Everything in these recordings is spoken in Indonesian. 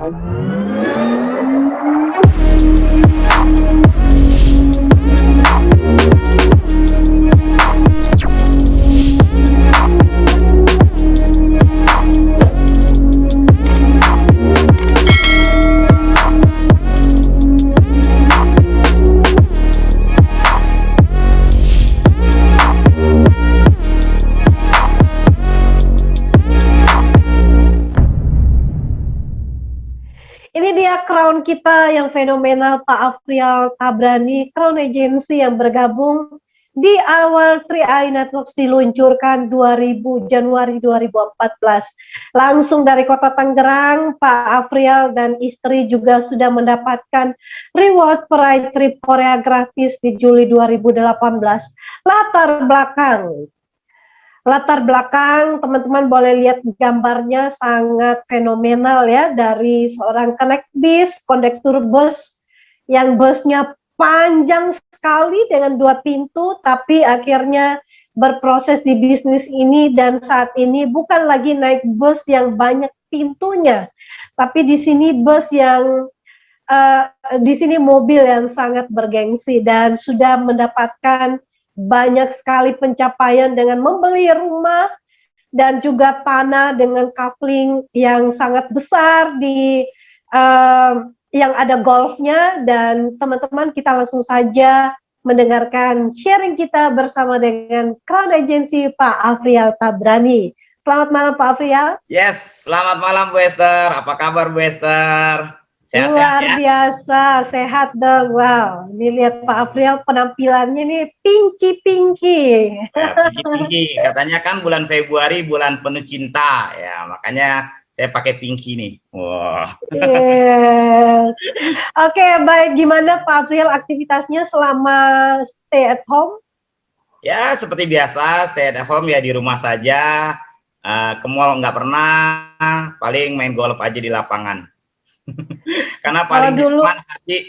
Ini dia crown kita yang fenomenal, Pak Afrial Tabrani, Crown Agency yang bergabung di awal 3i Networks diluncurkan Januari 2014. Langsung dari kota Tangerang, Pak Afrial dan istri juga sudah mendapatkan reward Pride Trip Korea gratis di Juli 2018. Latar belakang teman-teman boleh lihat gambarnya sangat fenomenal ya, dari seorang connect bis, kondektur bus yang busnya panjang sekali dengan 2 pintu, tapi akhirnya berproses di bisnis ini dan saat ini bukan lagi naik bus yang banyak pintunya, tapi di sini bus yang di sini mobil yang sangat bergengsi dan sudah mendapatkan banyak sekali pencapaian dengan membeli rumah dan juga tanah dengan coupling yang sangat besar di yang ada golfnya. Dan teman-teman, kita langsung saja mendengarkan sharing kita bersama dengan Crown Agency Pak Afrial Tabrani. Selamat malam Pak Afrial. Yes, selamat malam Bu Esther. Apa kabar Bu Esther? Sehat-sehat ya? Luar biasa, sehat dong. Wow, ini lihat Pak Afrial penampilannya nih pinky. Pinky, katanya kan bulan Februari bulan penuh cinta ya, makanya saya pakai pinky nih. Wah. Yeah. Oke, baik. Gimana Pak Afrial aktivitasnya selama stay at home? Ya, seperti biasa, stay at home ya, di rumah saja. Ke mall nggak pernah, paling main golf aja di lapangan. Karena paling nyaman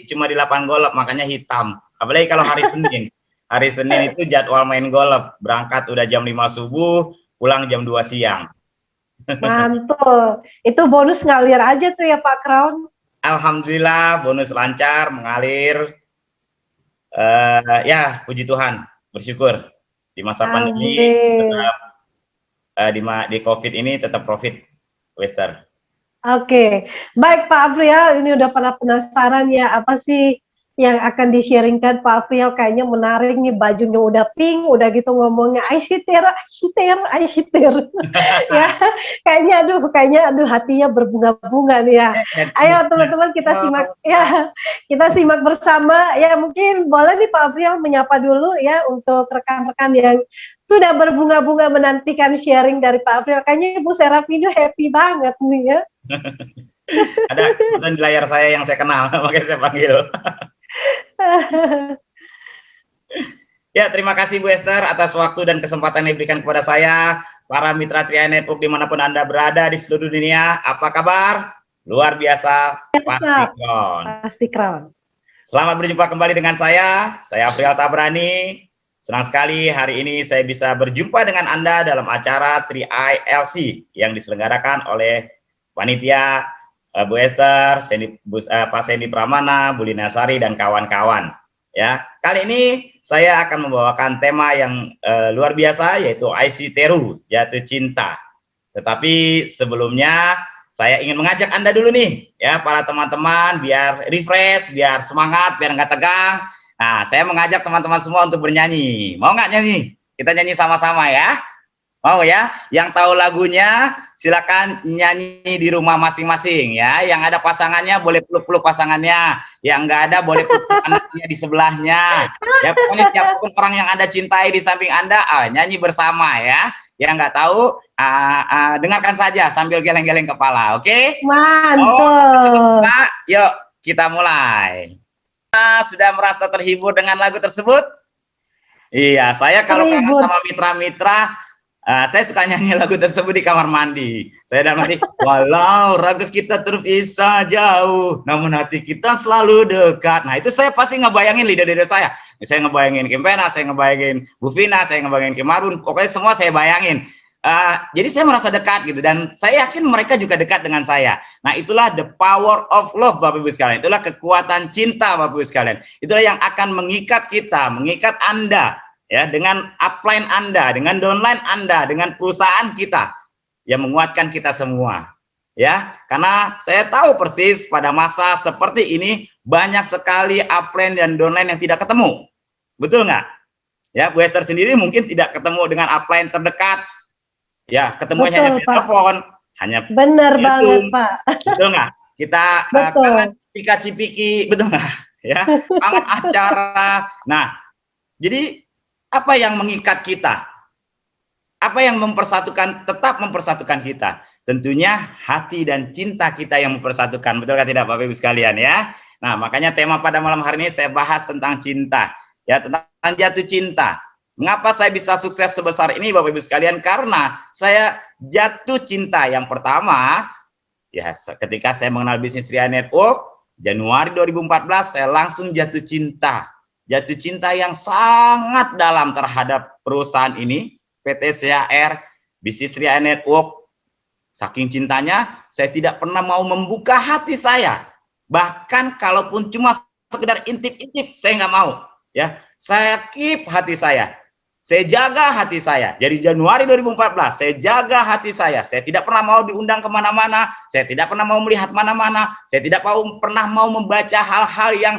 cuma di lapangan golf, makanya hitam. Apalagi kalau hari Senin. Hari Senin itu jadwal main golf. Berangkat udah jam 5 subuh, pulang jam 2 siang. Mantul. Itu bonus ngalir aja tuh ya Pak Crown? Alhamdulillah, bonus lancar, mengalir. Ya, puji Tuhan, bersyukur. Di masa pandemi, tetap, di COVID ini tetap profit, Wester. Oke, baik Pak Afrial, ini udah pada penasaran ya, apa sih yang akan di-sharingkan Pak Afrial? Kayaknya menarik nih, bajunya udah pink, udah gitu ngomongnya aisyiter. Ya, kayaknya aduh hatinya berbunga-bunga nih ya. Ayo teman-teman kita simak ya, kita simak bersama ya. Mungkin boleh nih Pak Afrial menyapa dulu ya untuk rekan-rekan yang sudah berbunga-bunga menantikan sharing dari Pak Afrial. Kayaknya Ibu Serafino happy banget nih ya. Ada kebetulan di layar saya yang saya kenal, makanya saya panggil. Ya, terima kasih Bu Esther atas waktu dan kesempatan yang diberikan kepada saya. Para mitra 3i Network dimanapun Anda berada di seluruh dunia, apa kabar? Luar biasa, pasti Crown. Selamat berjumpa kembali dengan saya Afrial Tabrani. Senang sekali hari ini saya bisa berjumpa dengan Anda dalam acara 3i LC yang diselenggarakan oleh panitia Bu Esther, Pak Sandy Pramana, Bu Lina Sari dan kawan-kawan. Ya, kali ini saya akan membawakan tema yang luar biasa, yaitu IC Teru, jatuh cinta. Tetapi sebelumnya saya ingin mengajak Anda dulu nih, ya para teman-teman, biar refresh, biar semangat, biar nggak tegang. Nah, saya mengajak teman-teman semua untuk bernyanyi. Mau nggak nyanyi? Kita nyanyi sama-sama ya. Mau ya? Yang tahu lagunya silakan nyanyi di rumah masing-masing ya. Yang ada pasangannya boleh peluk-peluk pasangannya. Yang nggak ada boleh peluk anaknya di sebelahnya. Ya pokoknya siapapun orang yang Anda cintai di samping Anda, nyanyi bersama ya. Yang nggak tahu, dengarkan saja sambil geleng-geleng kepala. Oke? Mantul. Yuk kita mulai. Sudah merasa terhibur dengan lagu tersebut? Iya, saya kalau kangen sama mitra-mitra, saya suka nyanyi lagu tersebut di kamar mandi. Saya dalam hati, walau raga kita terpisah jauh, namun hati kita selalu dekat. Nah, itu saya pasti ngebayangin lidah-lidah saya. Saya ngebayangin Kim Pena, saya ngebayangin Bu Vina, saya ngebayangin Kim Marun, pokoknya semua saya bayangin. Jadi saya merasa dekat gitu, dan saya yakin mereka juga dekat dengan saya. Nah, itulah the power of love, Bapak Ibu sekalian. Itulah kekuatan cinta, Bapak Ibu sekalian. Itulah yang akan mengikat kita, mengikat Anda, ya, dengan upline Anda, dengan downline Anda, dengan perusahaan kita, yang menguatkan kita semua. Ya, karena saya tahu persis pada masa seperti ini banyak sekali upline dan downline yang tidak ketemu. Betul nggak? Ya, Bu Esther sendiri mungkin tidak ketemu dengan upline terdekat. Ya, ketemunya hanya via telepon, hanya benar via banget, Zoom. Pak. Betul nggak? Kita kangen cipika-cipiki, betul nggak? Ya, kangen acara. Nah, jadi apa yang mengikat kita? Apa yang mempersatukan, tetap mempersatukan kita? Tentunya hati dan cinta kita yang mempersatukan. Betul kan tidak, Bapak Ibu sekalian ya? Nah, makanya tema pada malam hari ini saya bahas tentang cinta. Ya, tentang jatuh cinta. Mengapa saya bisa sukses sebesar ini, Bapak Ibu sekalian? Karena saya jatuh cinta yang pertama, ya ketika saya mengenal bisnis Tria Network, Januari 2014 saya langsung jatuh cinta. Jatuh cinta yang sangat dalam terhadap perusahaan ini, PT CHR, bisnis Tria Network. Saking cintanya, saya tidak pernah mau membuka hati saya. Bahkan kalaupun cuma sekedar intip-intip, saya nggak mau. Ya, saya keep hati saya. Saya jaga hati saya. Dari Januari 2014, saya jaga hati saya. Saya tidak pernah mau diundang kemana-mana. Saya tidak pernah mau melihat mana-mana. Saya tidak pernah mau membaca hal-hal yang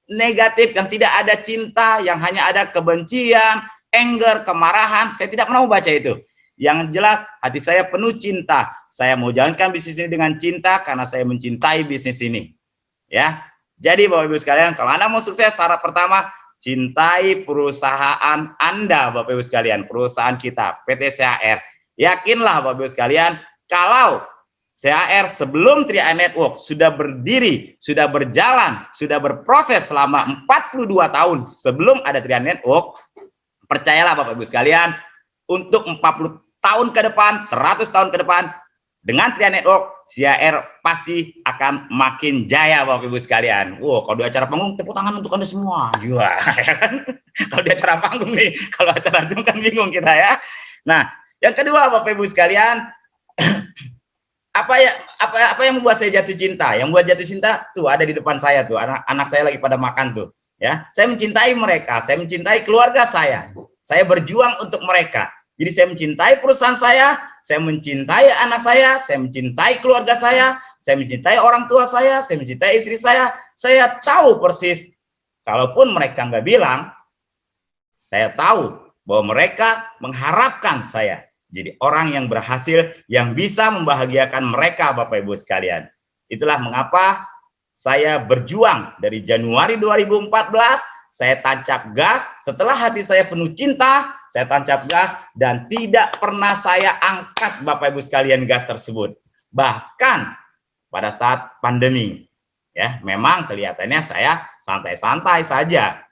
negatif, yang tidak ada cinta, yang hanya ada kebencian, anger, kemarahan. Saya tidak pernah membaca itu. Yang jelas, hati saya penuh cinta. Saya mau jalankan bisnis ini dengan cinta karena saya mencintai bisnis ini. Ya, jadi Bapak Ibu sekalian, kalau Anda mau sukses, syarat pertama, cintai perusahaan Anda, Bapak Ibu sekalian, perusahaan kita, PT CHR. Yakinlah Bapak Ibu sekalian, kalau CHR sebelum Tria Network sudah berdiri, sudah berjalan, sudah berproses selama 42 tahun sebelum ada Tria Network, percayalah Bapak Ibu sekalian, untuk 40 tahun ke depan, 100 tahun ke depan, dengan Tria Network, CHR pasti akan makin jaya, Bapak Ibu sekalian. Wow, kalau di acara panggung, tepuk tangan untuk Anda semua. Juga, ya kan? Kalau di acara panggung nih, kalau acara Zoom kan bingung kita ya. Nah, yang kedua, Bapak Ibu sekalian, apa yang membuat saya jatuh cinta? Yang membuat jatuh cinta tuh ada di depan saya tuh, anak saya lagi pada makan tuh. Ya, saya mencintai mereka, saya mencintai keluarga saya. Saya berjuang untuk mereka. Jadi saya mencintai perusahaan saya mencintai anak saya mencintai keluarga saya mencintai orang tua saya mencintai istri saya tahu persis, kalaupun mereka nggak bilang, saya tahu bahwa mereka mengharapkan saya jadi orang yang berhasil, yang bisa membahagiakan mereka, Bapak Ibu sekalian. Itulah mengapa saya berjuang dari Januari 2014, saya tancap gas. Setelah hati saya penuh cinta, saya tancap gas dan tidak pernah saya angkat, Bapak Ibu sekalian, gas tersebut. Bahkan pada saat pandemi, ya memang kelihatannya saya santai-santai saja.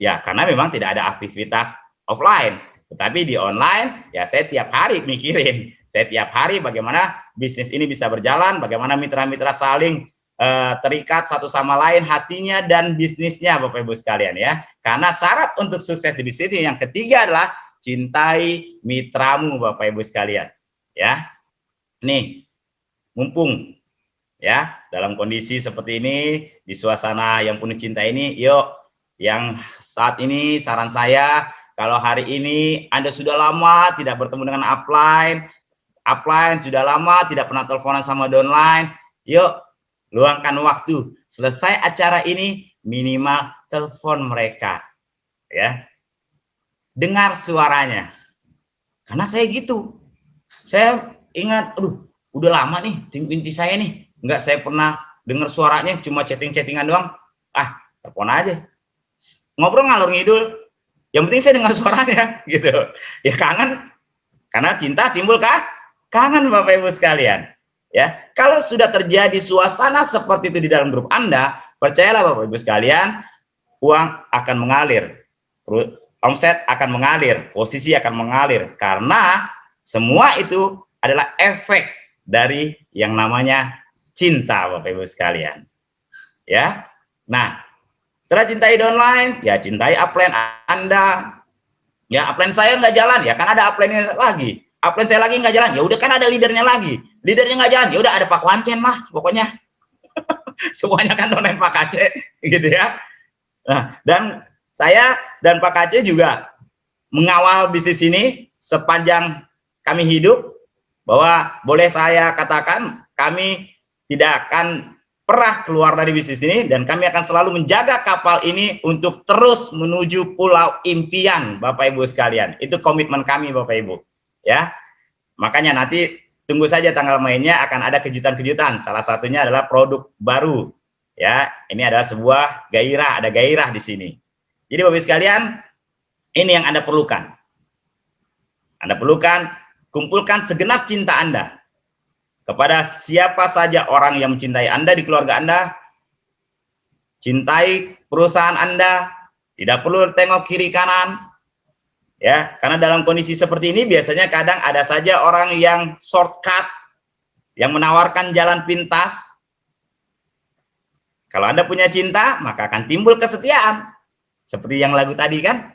Ya, karena memang tidak ada aktivitas offline. Tetapi di online, ya saya tiap hari mikirin. Saya tiap hari bagaimana bisnis ini bisa berjalan, bagaimana mitra-mitra saling terikat satu sama lain hatinya dan bisnisnya, Bapak Ibu sekalian ya. Karena syarat untuk sukses di bisnis ini yang ketiga adalah cintai mitramu, Bapak Ibu sekalian. Ya. Nih, mumpung ya dalam kondisi seperti ini, di suasana yang penuh cinta ini, yuk yang saat ini saran saya, kalau hari ini Anda sudah lama tidak bertemu dengan upline sudah lama tidak pernah teleponan sama downline, yuk luangkan waktu, selesai acara ini minimal telepon mereka, ya, dengar suaranya. Karena saya gitu, saya ingat, udah lama nih tim inti saya nih, nggak saya pernah dengar suaranya, cuma chatting-chattingan doang. Telepon aja, ngobrol ngalor ngidul, yang penting saya dengar suaranya, gitu. Ya kangen, karena cinta timbul kangen, Bapak Ibu sekalian. Ya, kalau sudah terjadi suasana seperti itu di dalam grup Anda, percayalah Bapak Ibu sekalian, uang akan mengalir, omset akan mengalir, posisi akan mengalir, karena semua itu adalah efek dari yang namanya cinta, Bapak Ibu sekalian. Ya, nah setelah cintai downline, ya cintai upline Anda, Ya, upline saya nggak jalan, ya kan ada upline-nya lagi. Upline saya lagi nggak jalan, ya udah kan ada leadernya lagi. Leadernya nggak jalan, ya udah ada Pak Wancen lah, pokoknya semuanya kan domain Pak Kace, gitu ya. Nah, dan saya dan Pak Kace juga mengawal bisnis ini sepanjang kami hidup, bahwa boleh saya katakan kami tidak akan pernah keluar dari bisnis ini, dan kami akan selalu menjaga kapal ini untuk terus menuju pulau impian, Bapak Ibu sekalian. Itu komitmen kami, Bapak Ibu, ya. Makanya nanti tunggu saja tanggal mainnya, akan ada kejutan-kejutan. Salah satunya adalah produk baru, ya. Ini adalah sebuah gairah, ada gairah di sini. Jadi Bapak Ibu sekalian, ini yang Anda perlukan. Anda perlukan kumpulkan segenap cinta Anda kepada siapa saja orang yang mencintai Anda di keluarga Anda. Cintai perusahaan Anda, tidak perlu tengok kiri kanan, ya, karena dalam kondisi seperti ini biasanya kadang ada saja orang yang shortcut, yang menawarkan jalan pintas. Kalau Anda punya cinta, maka akan timbul kesetiaan, seperti yang lagu tadi kan,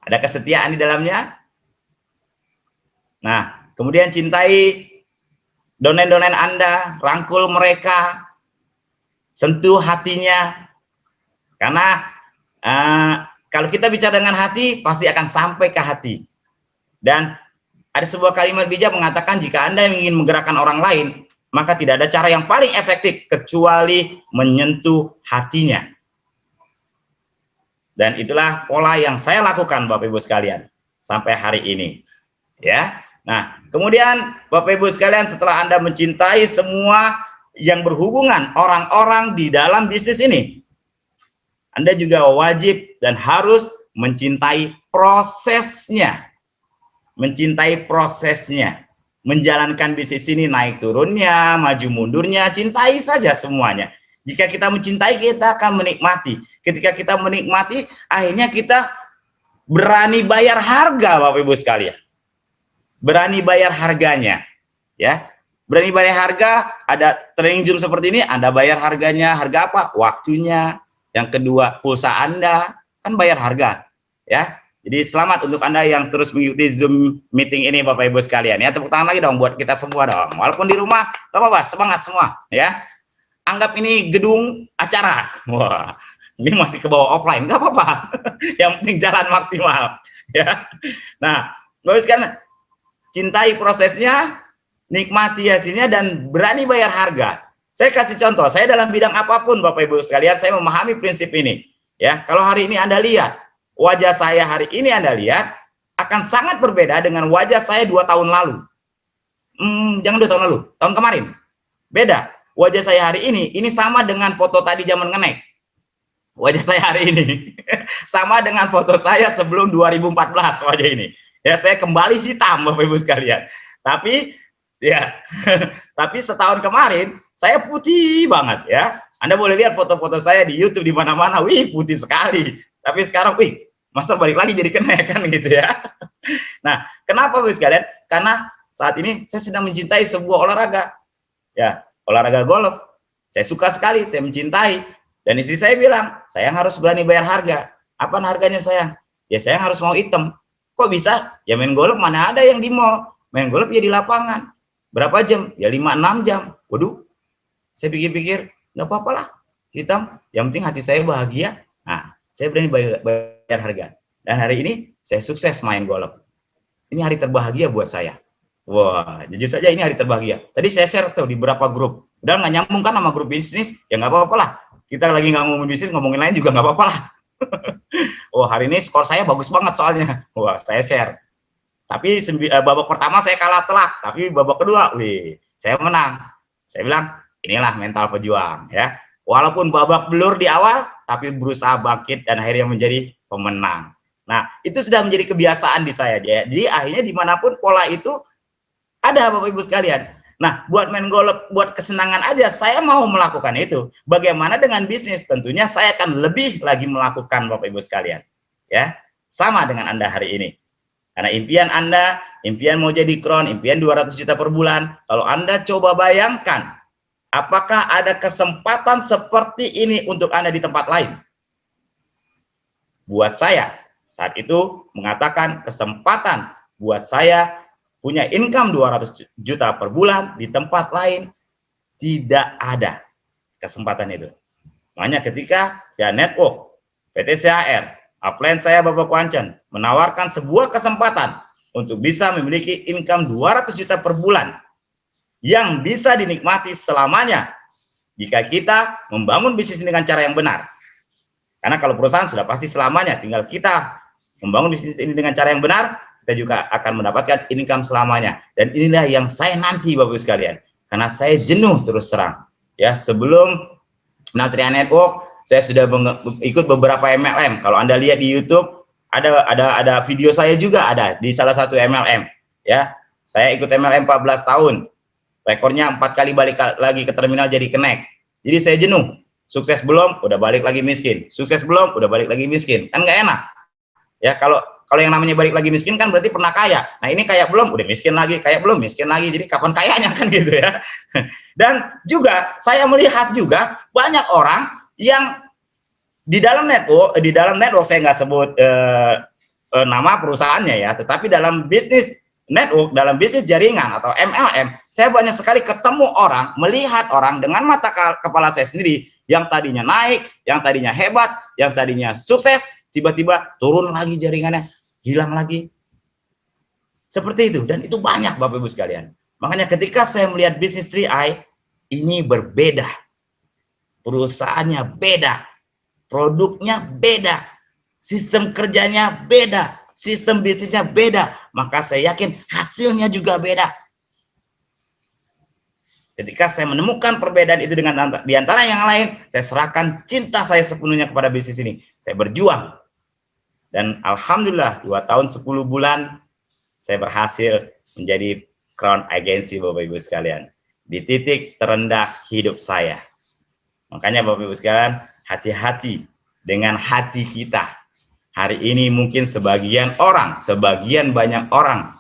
ada kesetiaan di dalamnya. Nah, kemudian cintai donen-donen Anda, rangkul mereka, sentuh hatinya. Karena kalau kita bicara dengan hati, pasti akan sampai ke hati. Dan ada sebuah kalimat bijak mengatakan, jika Anda ingin menggerakkan orang lain, maka tidak ada cara yang paling efektif kecuali menyentuh hatinya. Dan itulah pola yang saya lakukan, Bapak Ibu sekalian, sampai hari ini. Ya. Nah, kemudian Bapak Ibu sekalian, setelah Anda mencintai semua yang berhubungan orang-orang di dalam bisnis ini, Anda juga wajib dan harus mencintai prosesnya. Mencintai prosesnya. Menjalankan bisnis ini, naik turunnya, maju mundurnya, cintai saja semuanya. Jika kita mencintai, kita akan menikmati. Ketika kita menikmati, akhirnya kita berani bayar harga, Bapak Ibu sekalian. Berani bayar harganya, ya. Berani bayar harga. Ada training Zoom seperti ini, Anda bayar harganya. Harga apa? Waktunya. Yang kedua, pulsa Anda, kan bayar harga, ya. Jadi selamat untuk Anda yang terus mengikuti Zoom meeting ini, Bapak Ibu sekalian, ya. Tepuk tangan lagi dong buat kita semua dong. Walaupun di rumah, gak apa-apa, semangat semua, ya. Anggap ini gedung acara. Wah, ini masih ke bawah offline, gak apa-apa. Yang penting jalan maksimal, ya. Nah, Bapak Ibu sekalian, cintai prosesnya, nikmati hasilnya, dan berani bayar harga. Saya kasih contoh, saya dalam bidang apapun, Bapak Ibu sekalian, saya memahami prinsip ini. Ya, kalau hari ini Anda lihat, wajah saya hari ini Anda lihat, akan sangat berbeda dengan wajah saya 2 tahun lalu. Jangan 2 tahun lalu, tahun kemarin. Beda. Wajah saya hari ini sama dengan foto tadi zaman ngenek. Wajah saya hari ini sama dengan foto saya sebelum 2014 wajah ini. Ya, saya kembali hitam, Bapak Ibu sekalian. Tapi ya, tapi setahun kemarin saya putih banget, ya. Anda boleh lihat foto-foto saya di YouTube di mana-mana, wih putih sekali. Tapi sekarang, wih, masa balik lagi jadi kena, kan gitu ya. Nah, kenapa Bapak Ibu sekalian? Karena saat ini saya sedang mencintai sebuah olahraga, ya, olahraga golf. Saya suka sekali, saya mencintai. Dan istri saya bilang, sayang harus berani bayar harga. Apa harganya sayang? Ya sayang harus mau hitam. Kok bisa? Ya main golf mana ada yang di mall. Main golf ya di lapangan. Berapa jam? Ya 5-6 jam. Waduh, saya pikir-pikir, nggak apa-apa lah, hitam. Yang penting hati saya bahagia. Nah, saya berani bayar harga. Dan hari ini, saya sukses main golf. Ini hari terbahagia buat saya. Wah, jujur saja ini hari terbahagia. Tadi saya share tuh di beberapa grup. Udah nggak nyambung kan sama grup bisnis, ya nggak apa-apa lah. Kita lagi nggak ngomongin bisnis, ngomongin lain juga nggak apa-apa lah. Wah, hari ini skor saya bagus banget soalnya. Wah, saya share. Tapi babak pertama saya kalah telak, tapi babak kedua, wih, saya menang. Saya bilang, inilah mental pejuang, ya. Walaupun babak belur di awal, tapi berusaha bangkit dan akhirnya menjadi pemenang. Nah, itu sudah menjadi kebiasaan di saya. Jadi akhirnya dimanapun pola itu ada, Bapak Ibu sekalian. Nah, buat main golf, buat kesenangan aja, saya mau melakukan itu. Bagaimana dengan bisnis? Tentunya saya akan lebih lagi melakukan, Bapak Ibu sekalian. Ya, sama dengan Anda hari ini. Karena impian Anda, impian mau jadi Crown, impian 200 juta per bulan. Kalau Anda coba bayangkan, apakah ada kesempatan seperti ini untuk Anda di tempat lain? Buat saya saat itu mengatakan kesempatan buat saya punya income 200 juta per bulan di tempat lain tidak ada kesempatan itu. Makanya ketika ya network PT CHR, upline saya Bapak Kwancen menawarkan sebuah kesempatan untuk bisa memiliki income 200 juta per bulan yang bisa dinikmati selamanya jika kita membangun bisnis dengan cara yang benar. Karena kalau perusahaan sudah pasti selamanya, tinggal kita membangun bisnis ini dengan cara yang benar, kita juga akan mendapatkan income selamanya. Dan inilah yang saya nanti Bapak Ibu sekalian, karena saya jenuh terus terang. Ya, sebelum Natria Network, saya sudah ikut beberapa MLM. Kalau Anda lihat di YouTube, ada video saya juga ada di salah satu MLM. Ya, saya ikut MLM 14 tahun. Rekornya 4 kali balik lagi ke terminal jadi connect. Jadi saya jenuh. Sukses belum, udah balik lagi miskin. Sukses belum, udah balik lagi miskin. Kan nggak enak. Ya, kalau yang namanya balik lagi miskin kan berarti pernah kaya. Nah, ini kaya belum, udah miskin lagi, kaya belum, miskin lagi. Jadi kapan kayanya kan gitu ya. Dan juga saya melihat juga banyak orang yang di dalam network saya nggak sebut nama perusahaannya ya, tetapi dalam bisnis network, dalam bisnis jaringan atau MLM, saya banyak sekali ketemu orang, melihat orang dengan mata kepala saya sendiri yang tadinya naik, yang tadinya hebat, yang tadinya sukses, tiba-tiba turun lagi jaringannya, hilang lagi. Seperti itu, dan itu banyak Bapak Ibu sekalian. Makanya ketika saya melihat bisnis 3i, ini berbeda. Perusahaannya beda, produknya beda, sistem kerjanya beda, sistem bisnisnya beda, maka saya yakin hasilnya juga beda. Ketika saya menemukan perbedaan itu dengan di antara yang lain, saya serahkan cinta saya sepenuhnya kepada bisnis ini. Saya berjuang. Dan alhamdulillah 2 tahun 10 bulan saya berhasil menjadi Crown Agency Bapak Ibu sekalian. Di titik terendah hidup saya. Makanya Bapak Ibu sekalian, hati-hati dengan hati kita. Hari ini mungkin sebagian banyak orang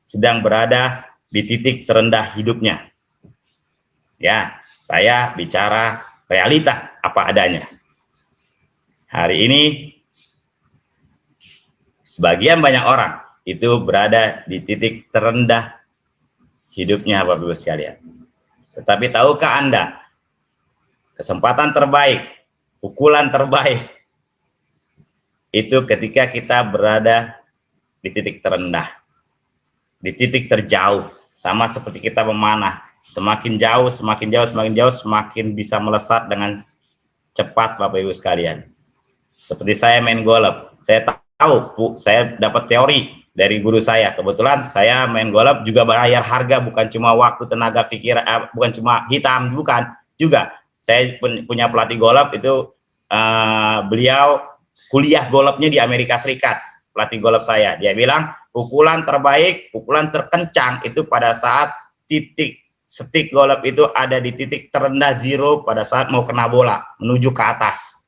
sedang berada di titik terendah hidupnya. Ya, saya bicara realita apa adanya. Hari ini sebagian banyak orang itu berada di titik terendah hidupnya Bapak Ibu sekalian. Tetapi tahukah Anda, kesempatan terbaik, pukulan terbaik itu ketika kita berada di titik terendah, di titik terjauh, sama seperti kita memanah. Semakin jauh, semakin bisa melesat dengan cepat Bapak Ibu sekalian. Seperti saya main golf, saya tahu, saya dapat teori dari guru saya. Kebetulan saya main golf juga bayar harga, bukan cuma waktu, tenaga, pikiran, bukan cuma hitam, bukan. Juga saya punya pelatih golf itu, beliau kuliah golfnya di Amerika Serikat. Pelatih golf saya, dia bilang pukulan terbaik, pukulan terkencang itu pada saat stick golf itu ada di titik terendah zero pada saat mau kena bola menuju ke atas.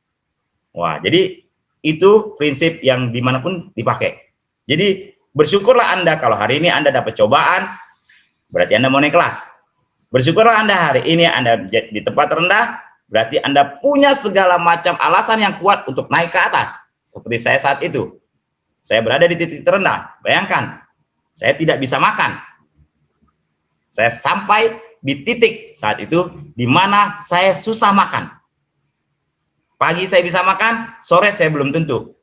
Wah, jadi itu prinsip yang dimanapun dipakai. Jadi bersyukurlah Anda kalau hari ini Anda dapat cobaan, berarti Anda mau naik kelas. Bersyukurlah Anda hari ini Anda di tempat rendah, berarti Anda punya segala macam alasan yang kuat untuk naik ke atas. Seperti saya saat itu, saya berada di titik terendah. Bayangkan, saya tidak bisa makan. Saya sampai di titik saat itu di mana saya susah makan. Pagi saya bisa makan, sore saya belum tentu.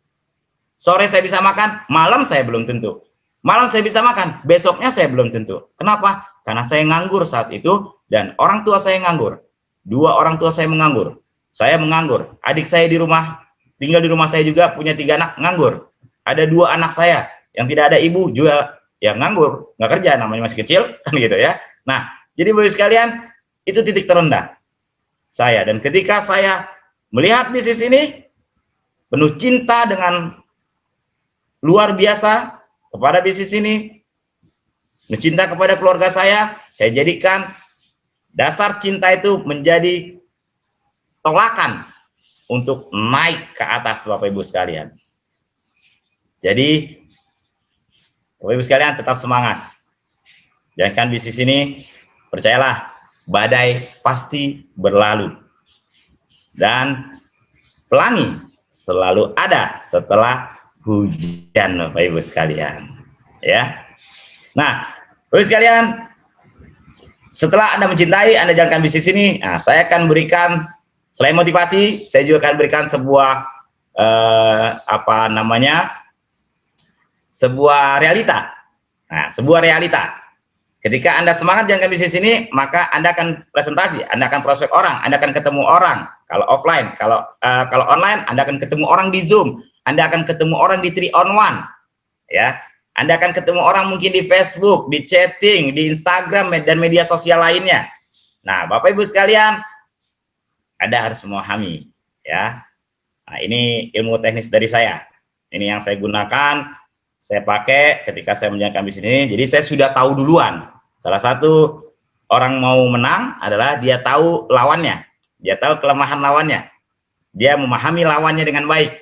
Sore saya bisa makan, malam saya belum tentu. Malam saya bisa makan, besoknya saya belum tentu. Kenapa? Karena saya nganggur saat itu dan orang tua saya nganggur. 2 orang tua saya menganggur. Saya menganggur. Adik saya di rumah, tinggal di rumah saya juga, punya 3 anak, nganggur. Ada 2 anak saya yang tidak ada ibu juga yang nganggur, nggak kerja, namanya masih kecil, kan gitu ya. Nah, jadi Bapak sekalian, itu titik terendah saya. Dan ketika saya melihat bisnis ini, penuh cinta dengan luar biasa kepada bisnis ini, penuh cinta kepada keluarga saya jadikan dasar cinta itu menjadi tolakan untuk naik ke atas Bapak Ibu sekalian. Jadi, Bapak Ibu sekalian tetap semangat. Jangan bisnis ini, percayalah, badai pasti berlalu. Dan pelangi selalu ada setelah hujan, Bapak Ibu sekalian. Ya. Nah, Bapak Ibu sekalian, setelah Anda mencintai, Anda jalankan bisnis ini, nah, saya akan berikan selain motivasi, saya juga akan berikan sebuah sebuah realita. Nah, sebuah realita. Ketika Anda semangat jalankan bisnis ini, maka Anda akan presentasi, Anda akan prospek orang, Anda akan ketemu orang. Kalau offline, kalau online, Anda akan ketemu orang di Zoom, Anda akan ketemu orang di 3 on 1, ya. Anda akan ketemu orang mungkin di Facebook, di chatting, di Instagram dan media sosial lainnya. Nah, Bapak Ibu sekalian, Anda harus memahami, ya. Nah, ini ilmu teknis dari saya. Ini yang saya gunakan, saya pakai ketika saya menjalankan bisnis ini. Jadi saya sudah tahu duluan. Salah satu orang mau menang adalah dia tahu lawannya, dia tahu kelemahan lawannya, dia memahami lawannya dengan baik.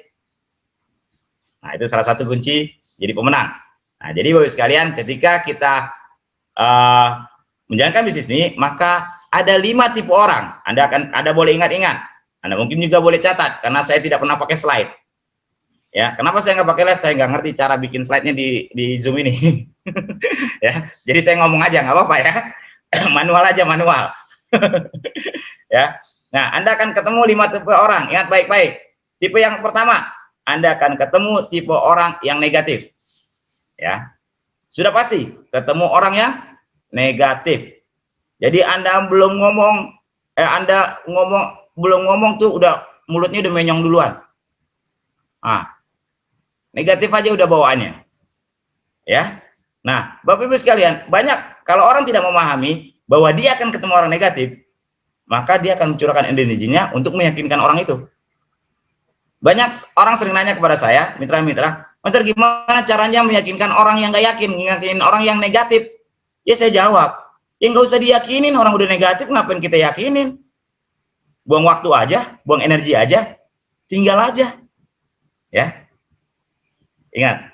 Nah, itu salah satu kunci jadi pemenang. Nah, jadi Bapak sekalian, ketika kita menjalankan bisnis ini, maka ada 5 tipe orang. Anda boleh ingat-ingat. Anda mungkin juga boleh catat, karena saya tidak pernah pakai slide. Ya, kenapa saya nggak pakai slide? Saya nggak ngerti cara bikin slide-nya di Zoom ini. Ya, jadi saya ngomong aja, nggak apa-apa ya. Manual aja, manual. Ya. Nah, Anda akan ketemu 5 tipe orang. Ingat baik-baik. Tipe yang pertama, Anda akan ketemu tipe orang yang negatif. Ya, sudah pasti ketemu orang yang negatif. Jadi Anda belum ngomong, belum ngomong tuh udah mulutnya udah menyong duluan. Ah, negatif aja udah bawaannya. Ya. Nah, Bapak Ibu sekalian, banyak kalau orang tidak memahami bahwa dia akan ketemu orang negatif, maka dia akan mencurahkan energinya untuk meyakinkan orang itu. Banyak orang sering nanya kepada saya, mitra-mitra, Master, gimana caranya meyakinkan orang yang gak yakin, meyakinkan orang yang negatif? Ya saya jawab, ya nggak usah diyakinin, orang udah negatif, ngapain kita yakinin? Buang waktu aja, buang energi aja, tinggal aja. Ya, ingat,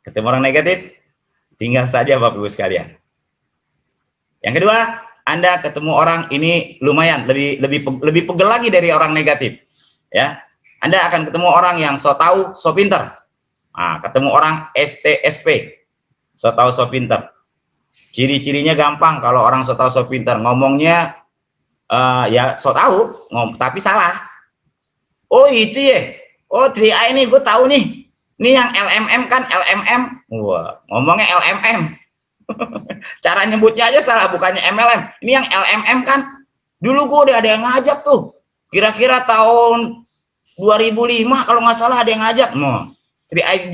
ketemu orang negatif, tinggal saja Bapak Ibu sekalian. Yang kedua, Anda ketemu orang ini lumayan, lebih pegel lagi dari orang negatif. Ya, Anda akan ketemu orang yang so tahu, so pinter. Nah, ketemu orang STSP, so tahu so pinter. Ciri-cirinya gampang kalau orang so tahu so pinter, ngomongnya ya so tahu, tapi salah. Oh itu ya, oh 3i ini gue tahu nih, ini yang LMM kan, LMM, wah ngomongnya LMM. Cara nyebutnya aja salah, bukannya MLM. Ini yang LMM kan, dulu gue udah ada yang ngajak tuh, kira-kira tahun 2005 kalau nggak salah ada yang ngajak. 3i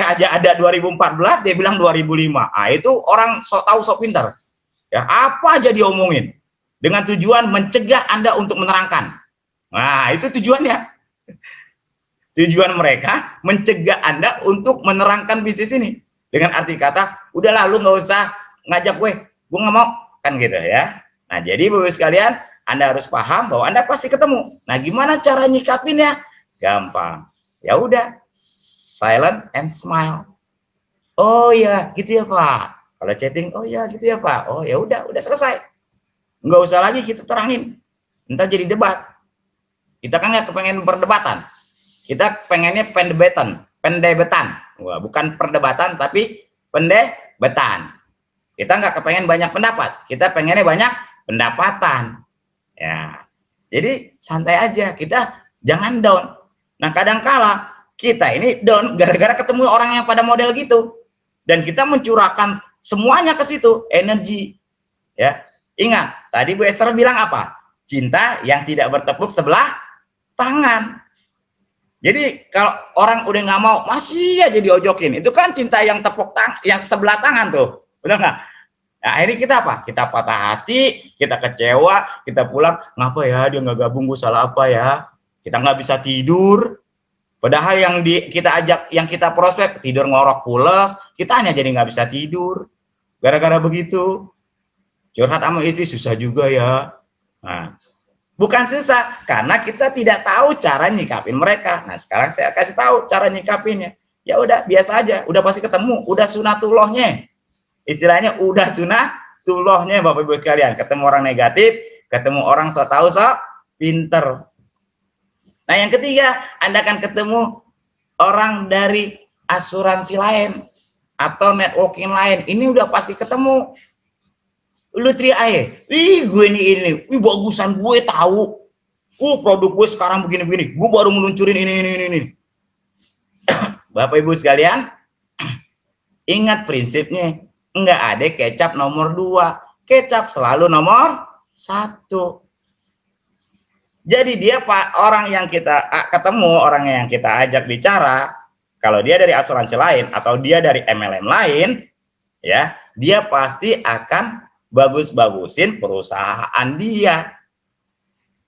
aja ada 2014, dia bilang 2005. Ah, itu orang sok tahu sok pintar. Ya, apa aja diomongin dengan tujuan mencegah Anda untuk menerangkan. Nah, itu tujuannya. Tujuan mereka mencegah Anda untuk menerangkan bisnis ini. Dengan arti kata, udahlah lu nggak usah ngajak gue nggak mau, kan gitu ya. Nah, jadi Bapak sekalian, Anda harus paham bahwa Anda pasti ketemu. Nah, gimana cara nyikapinnya? Gampang. Ya udah, silent and smile. Oh ya, gitu ya Pak. Kalau chatting, oh ya gitu ya Pak. Oh ya udah selesai. Nggak usah lagi kita terangin. Ntar jadi debat. Kita kan nggak kepengen perdebatan. Kita pengennya pendebetan. Wah, bukan perdebatan tapi pendebetan. Kita nggak kepengen banyak pendapat. Kita pengennya banyak pendapatan. Ya. Jadi santai aja. Kita jangan down. Nah, kadangkala kita ini down gara-gara ketemu orang yang pada model gitu, dan kita mencurahkan semuanya ke situ, energi. Ya, ingat tadi Bu Esther bilang apa? Cinta yang tidak bertepuk sebelah tangan. Jadi kalau orang udah nggak mau, masih aja diojokin, itu kan cinta yang tepuk tangan, yang sebelah tangan tuh, benar nggak? Nah, akhirnya kita apa? Kita patah hati, kita kecewa, kita pulang, ngapa ya dia nggak gabung, gue salah apa ya? Kita nggak bisa tidur. Padahal yang kita ajak, yang kita prospek tidur ngorok pules, kita hanya jadi nggak bisa tidur. Gara-gara begitu, curhat sama istri susah juga ya. Nah, bukan susah, karena kita tidak tahu cara nyikapin mereka. Nah, sekarang saya kasih tahu cara nyikapinnya. Ya udah biasa aja, udah pasti ketemu, udah sunatullahnya. Istilahnya udah sunatullahnya Bapak Ibu sekalian. Ketemu orang negatif, ketemu orang so tahu so pinter. Nah, yang ketiga, Anda akan ketemu orang dari asuransi lain atau networking lain, ini udah pasti ketemu. Lu triai, gue ini, bagusan gue tahu. Produk gue sekarang begini-begini. Gue baru meluncurin ini. Bapak Ibu sekalian, ingat prinsipnya, nggak ada kecap nomor 2. Kecap selalu nomor 1. Jadi dia orang yang kita ketemu, orang yang kita ajak bicara, kalau dia dari asuransi lain atau dia dari MLM lain, ya, dia pasti akan bagus-bagusin perusahaan dia.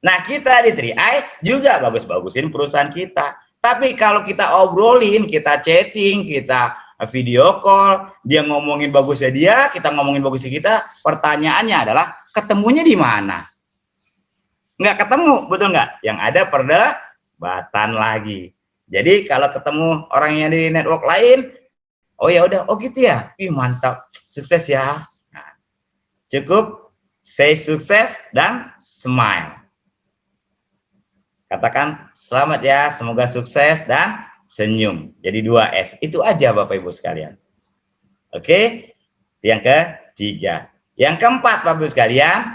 Nah, kita di 3i juga bagus-bagusin perusahaan kita. Tapi kalau kita obrolin, kita chatting, kita video call, dia ngomongin bagusnya dia, kita ngomongin bagusnya kita, pertanyaannya adalah ketemunya di mana? Nggak ketemu, betul nggak? Yang ada perdebatan lagi. Jadi kalau ketemu orang yang di network lain, oh ya udah, oh gitu ya, mantap, sukses ya. Nah, cukup say sukses dan smile. Katakan selamat ya, semoga sukses dan senyum. Jadi 2S. Itu aja Bapak Ibu sekalian. Oke. Yang ketiga. Yang keempat Bapak Ibu sekalian.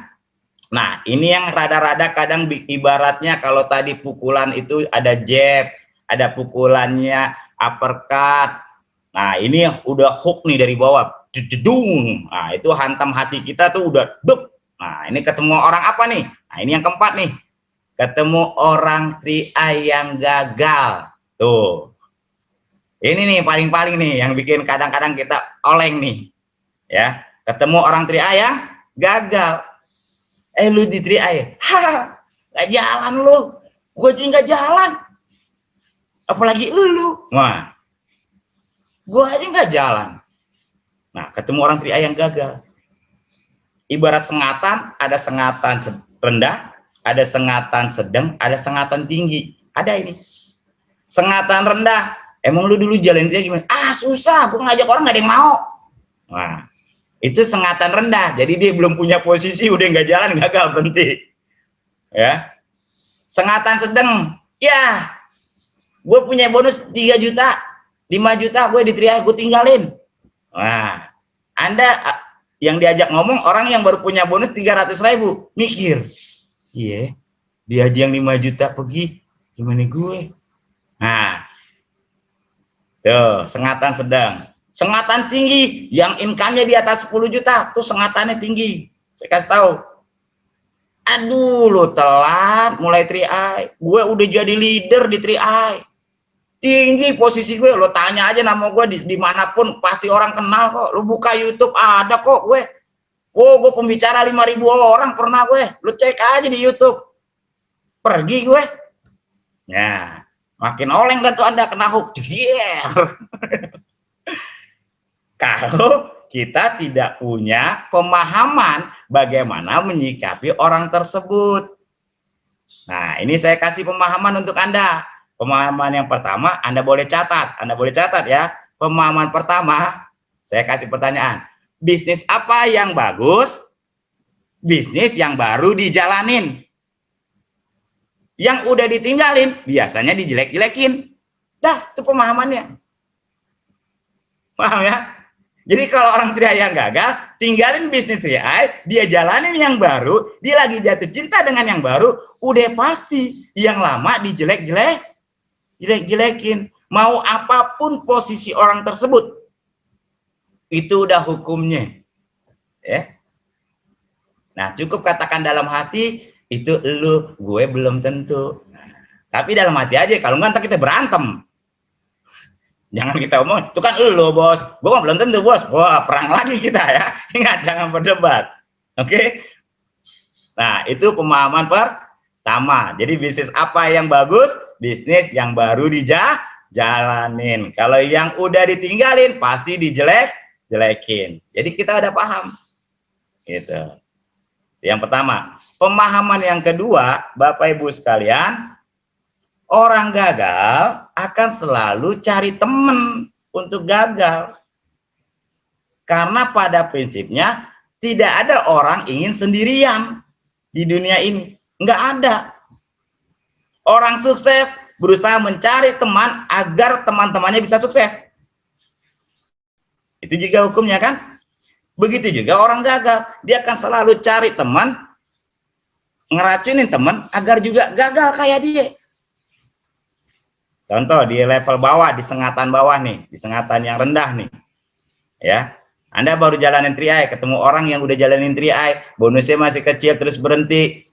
Nah, ini yang rada-rada kadang ibaratnya kalau tadi pukulan itu ada jab, ada pukulannya uppercut. Nah, ini udah hook nih dari bawah. Jedung. Nah, itu hantam hati kita tuh udah duk. Nah, ini ketemu orang apa nih? Nah, ini yang keempat nih. Ketemu orang 3i yang gagal. Tuh. Ini nih paling-paling nih yang bikin kadang-kadang kita oleng nih. Ya, ketemu orang 3i yang gagal. Lu di 3i. Gak jalan lu. Gue juga gak jalan. Apalagi lu. Wah. Gue aja gak jalan. Nah, ketemu orang 3i yang gagal. Ibarat sengatan, ada sengatan rendah, ada sengatan sedang, ada sengatan tinggi. Ada ini. Sengatan rendah. Emang lu dulu jalan dia gimana? Susah. Gue ngajak orang gak ada yang mau. Wah. Itu sengatan rendah. Jadi dia belum punya posisi, udah nggak jalan, gagal, berhenti. Ya. Sengatan sedang. Ya. Gue punya bonus 3 juta, 5 juta, gue di 3i, gue tinggalin. Wah. Anda yang diajak ngomong orang yang baru punya bonus 300.000, mikir. Iya, dia aja yang 5 juta pergi, gimana gue? Nah, tuh sengatan sedang, sengatan tinggi, yang income-nya di atas 10 juta, tuh sengatannya tinggi. Saya kasih tahu. Aduh, lo telat mulai 3i, gue udah jadi leader di 3i, tinggi posisi gue. Lo tanya aja nama gue dimanapun pasti orang kenal kok. Lo buka YouTube ada kok gue. Gue pembicara 5.000 orang pernah gue. Lu cek aja di YouTube. Pergi gue. Ya, makin oleng dan tuh Anda kena hook. Yeah. Kalau kita tidak punya pemahaman bagaimana menyikapi orang tersebut. Nah, ini saya kasih pemahaman untuk Anda. Pemahaman yang pertama, Anda boleh catat. Anda boleh catat ya. Pemahaman pertama, saya kasih pertanyaan. Bisnis apa yang bagus? Bisnis yang baru dijalanin. Yang udah ditinggalin, biasanya dijelek-jelekin. Dah, itu pemahamannya. Paham ya? Jadi kalau orang 3i yang gagal, tinggalin bisnis 3i, dia jalanin yang baru, dia lagi jatuh cinta dengan yang baru, udah pasti yang lama dijelek-jelekin. Mau apapun posisi orang tersebut, itu udah hukumnya. Ya. Nah, cukup katakan dalam hati, itu lu, gue belum tentu. Tapi dalam hati aja, kalau enggak ntar kita berantem. Jangan kita omong, itu kan lu bos, gue belum tentu bos. Wah, perang lagi kita ya. Ingat, jangan berdebat. Oke? Nah, itu pemahaman pertama. Jadi bisnis apa yang bagus? Bisnis yang baru dijalanin. Kalau yang udah ditinggalin, pasti jelekin. Jadi kita udah paham. Gitu. Yang pertama. Pemahaman yang kedua, Bapak Ibu sekalian, orang gagal akan selalu cari teman untuk gagal. Karena pada prinsipnya tidak ada orang ingin sendirian di dunia ini. Nggak ada. Orang sukses berusaha mencari teman agar teman-temannya bisa sukses. Itu juga hukumnya kan? Begitu juga orang gagal, dia akan selalu cari teman, ngeracunin teman agar juga gagal kayak dia. Contoh di level bawah, di sengatan bawah nih, di sengatan yang rendah nih, ya. Anda baru jalanin 3i, ketemu orang yang udah jalanin 3i, bonusnya masih kecil, terus berhenti,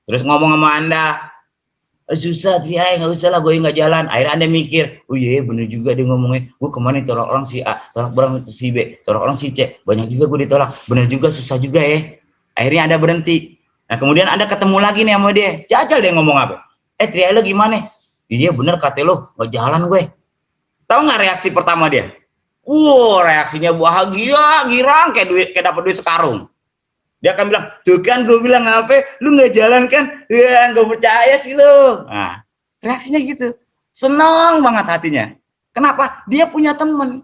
terus ngomong sama Anda, susah 3i, nggak usah lah, gue nggak jalan. Akhirnya Anda mikir, oh iya bener juga dia ngomongnya, gue kemarin tolak orang si A, tolak orang si B, tolak orang si C, banyak juga gue ditolak, bener juga, susah juga ya. Akhirnya Anda berhenti. Nah kemudian Anda ketemu lagi nih sama dia, jajal dia ngomong apa? 3i lo gimana? Iya bener kata lo, nggak jalan gue. Tahu nggak reaksi pertama dia? Reaksinya bahagia, girang, kayak dapat duit sekarung. Dia akan bilang, tuh kan gue bilang apa, lu nggak jalan kan? Ya nggak percaya sih lo. Nah, reaksinya gitu, senang banget hatinya. Kenapa? Dia punya temen,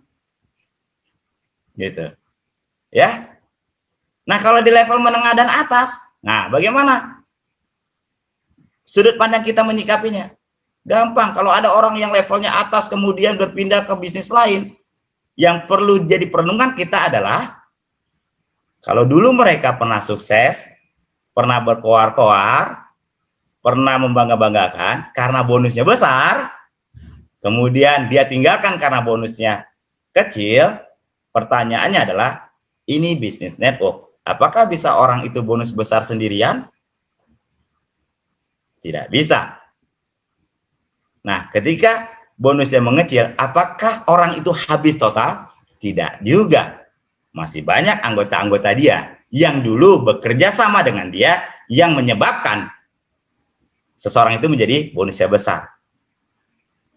gitu, ya. Nah kalau di level menengah dan atas, nah bagaimana sudut pandang kita menyikapinya? Gampang, kalau ada orang yang levelnya atas kemudian berpindah ke bisnis lain, yang perlu jadi perenungan kita adalah, kalau dulu mereka pernah sukses, pernah berkoar-koar, pernah membangga-banggakan karena bonusnya besar, kemudian dia tinggalkan karena bonusnya kecil, pertanyaannya adalah, ini bisnis network, apakah bisa orang itu bonus besar sendirian? Tidak bisa. Nah, ketika bonusnya mengecil, apakah orang itu habis total? Tidak juga. Masih banyak anggota-anggota dia yang dulu bekerja sama dengan dia yang menyebabkan seseorang itu menjadi bonusnya besar.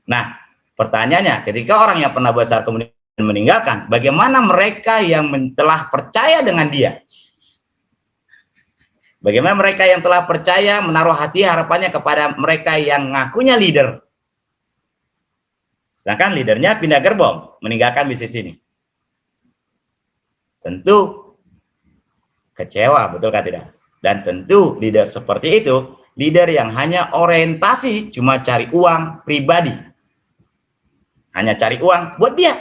Nah, pertanyaannya, ketika orang yang pernah besar kemudian meninggalkan, bagaimana mereka yang telah percaya dengan dia? Bagaimana mereka yang telah percaya menaruh hati harapannya kepada mereka yang ngakunya leader? Sedangkan leadernya pindah gerbong, meninggalkan bisnis ini. Tentu kecewa, betul kan tidak? Dan tentu leader seperti itu, leader yang hanya orientasi cuma cari uang pribadi. Hanya cari uang buat dia.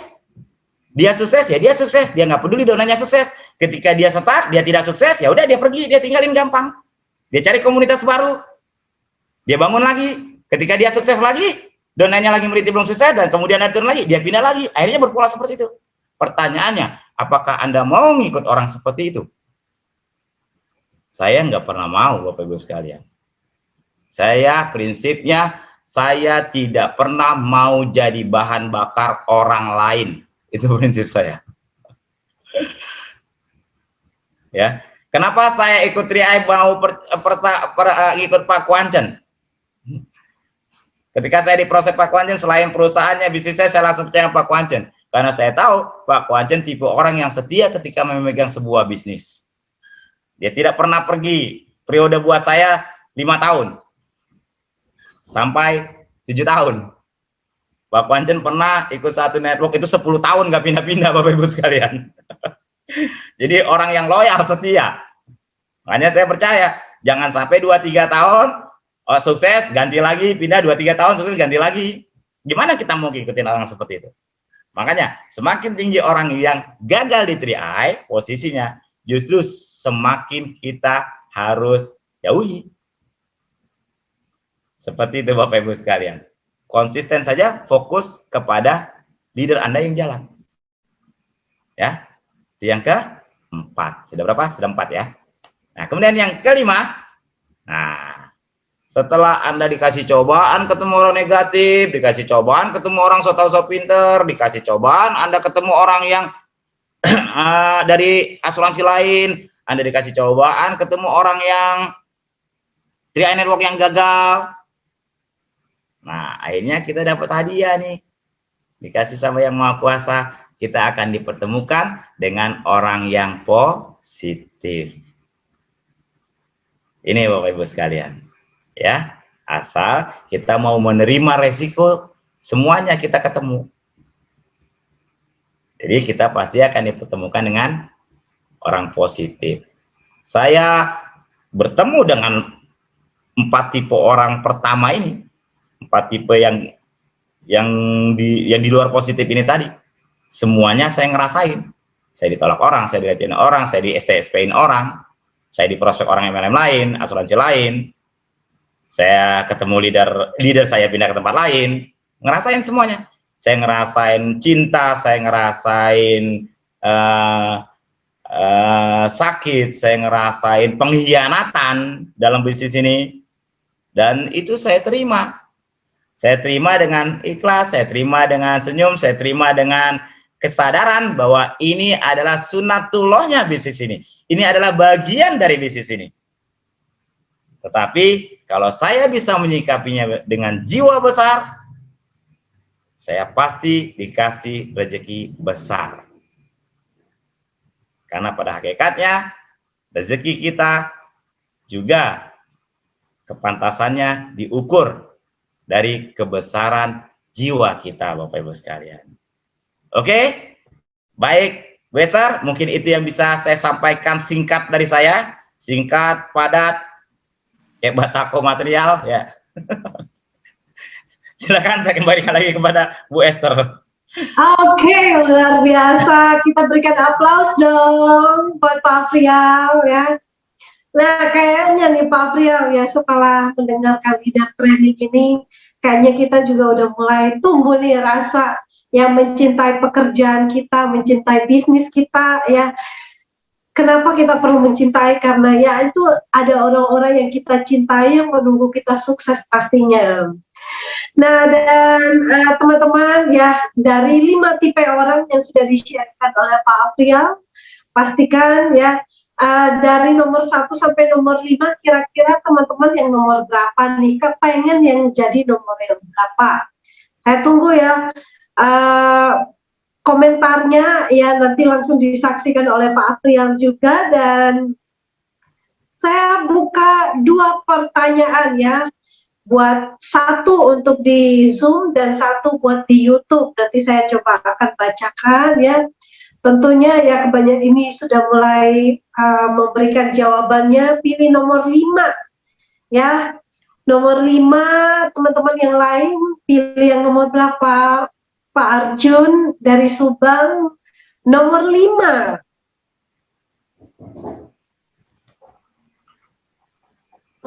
Dia sukses ya dia sukses, dia nggak peduli donanya sukses. Ketika dia stuck, dia tidak sukses, ya udah dia pergi, dia tinggalin gampang. Dia cari komunitas baru. Dia bangun lagi. Ketika dia sukses lagi, donanya lagi meliti belum selesai, dan kemudian ada turun lagi, dia pindah lagi, akhirnya berpola seperti itu. Pertanyaannya, apakah Anda mau ngikut orang seperti itu? Saya nggak pernah mau, Bapak Ibu sekalian. Saya prinsipnya, saya tidak pernah mau jadi bahan bakar orang lain. Itu prinsip saya. Ya, kenapa saya ikut 3i mau ikut Pak Kuancen? Ketika saya di proses Pak Kuancen, selain perusahaannya, bisnis saya langsung percaya Pak Kuancen. Karena saya tahu Pak Kuancen tipe orang yang setia ketika memegang sebuah bisnis. Dia tidak pernah pergi. Periode buat saya 5 tahun. Sampai 7 tahun. Pak Kuancen pernah ikut satu network, itu 10 tahun nggak pindah-pindah, Bapak Ibu sekalian. Jadi orang yang loyal, setia. Makanya saya percaya, jangan sampai 2-3 tahun, sukses, ganti lagi, pindah 2-3 tahun, sukses, ganti lagi. Gimana kita mau ikutin orang seperti itu? Makanya, semakin tinggi orang yang gagal di 3i, posisinya, justru semakin kita harus jauhi. Seperti itu Bapak Ibu sekalian. Konsisten saja, fokus kepada leader Anda yang jalan. Ya, itu yang keempat. Sudah berapa? Sudah 4 ya. Nah, kemudian yang kelima, nah, setelah Anda dikasih cobaan ketemu orang negatif, dikasih cobaan ketemu orang so tau so pinter, dikasih cobaan Anda ketemu orang yang dari asuransi lain, Anda dikasih cobaan ketemu orang yang 3i network yang gagal. Nah, akhirnya kita dapat hadiah nih. Dikasih sama Yang Maha Kuasa, kita akan dipertemukan dengan orang yang positif. Ini Bapak Ibu sekalian. Ya, asal kita mau menerima resiko, semuanya kita ketemu. Jadi kita pasti akan dipertemukan dengan orang positif. Saya bertemu dengan 4 tipe orang pertama ini, empat tipe yang di luar positif ini tadi, semuanya saya ngerasain. Saya ditolak orang, saya dilihatin orang, saya di STSP-in orang, saya di prospek orang yang lain, asuransi lain, saya ketemu leader saya pindah ke tempat lain, ngerasain semuanya. Saya ngerasain cinta, saya ngerasain sakit, saya ngerasain pengkhianatan dalam bisnis ini, dan itu saya terima. Saya terima dengan ikhlas, saya terima dengan senyum, saya terima dengan kesadaran bahwa ini adalah sunatullahnya bisnis ini. Ini adalah bagian dari bisnis ini. Tetapi kalau saya bisa menyikapinya dengan jiwa besar, saya pasti dikasih rezeki besar. Karena pada hakikatnya rezeki kita juga kepantasannya diukur dari kebesaran jiwa kita, Bapak Ibu sekalian. Oke, baik, Bu Esther, mungkin itu yang bisa saya sampaikan singkat dari saya, singkat, padat, kayak batako material, ya. Silakan saya kembalikan lagi kepada Bu Esther. Oke, luar biasa. Kita berikan aplaus dong buat Pak Afrial ya. Nah, kayaknya nih Pak Afrial ya, setelah mendengarkan leader training ini, kayaknya kita juga udah mulai tumbuh nih rasa yang mencintai pekerjaan kita, mencintai bisnis kita ya. Kenapa kita perlu mencintai? Karena ya itu ada orang-orang yang kita cintai yang menunggu kita sukses pastinya. Nah, dan teman-teman ya, dari 5 tipe orang yang sudah di-share-kan oleh Pak Afrial, pastikan ya dari nomor 1 sampai nomor 5, kira-kira teman-teman yang nomor berapa nih? Kepengen yang jadi nomor yang berapa? Saya tunggu ya komentarnya ya, nanti langsung disaksikan oleh Pak Afrial juga. Dan saya buka 2 pertanyaan ya, buat 1 untuk di Zoom dan 1 buat di YouTube. Nanti saya coba akan bacakan ya. Tentunya ya kebanyakan ini sudah mulai memberikan jawabannya. Pilih nomor 5 ya. Nomor 5, teman-teman yang lain pilih yang nomor berapa? Pak Arjun dari Subang, nomor 5.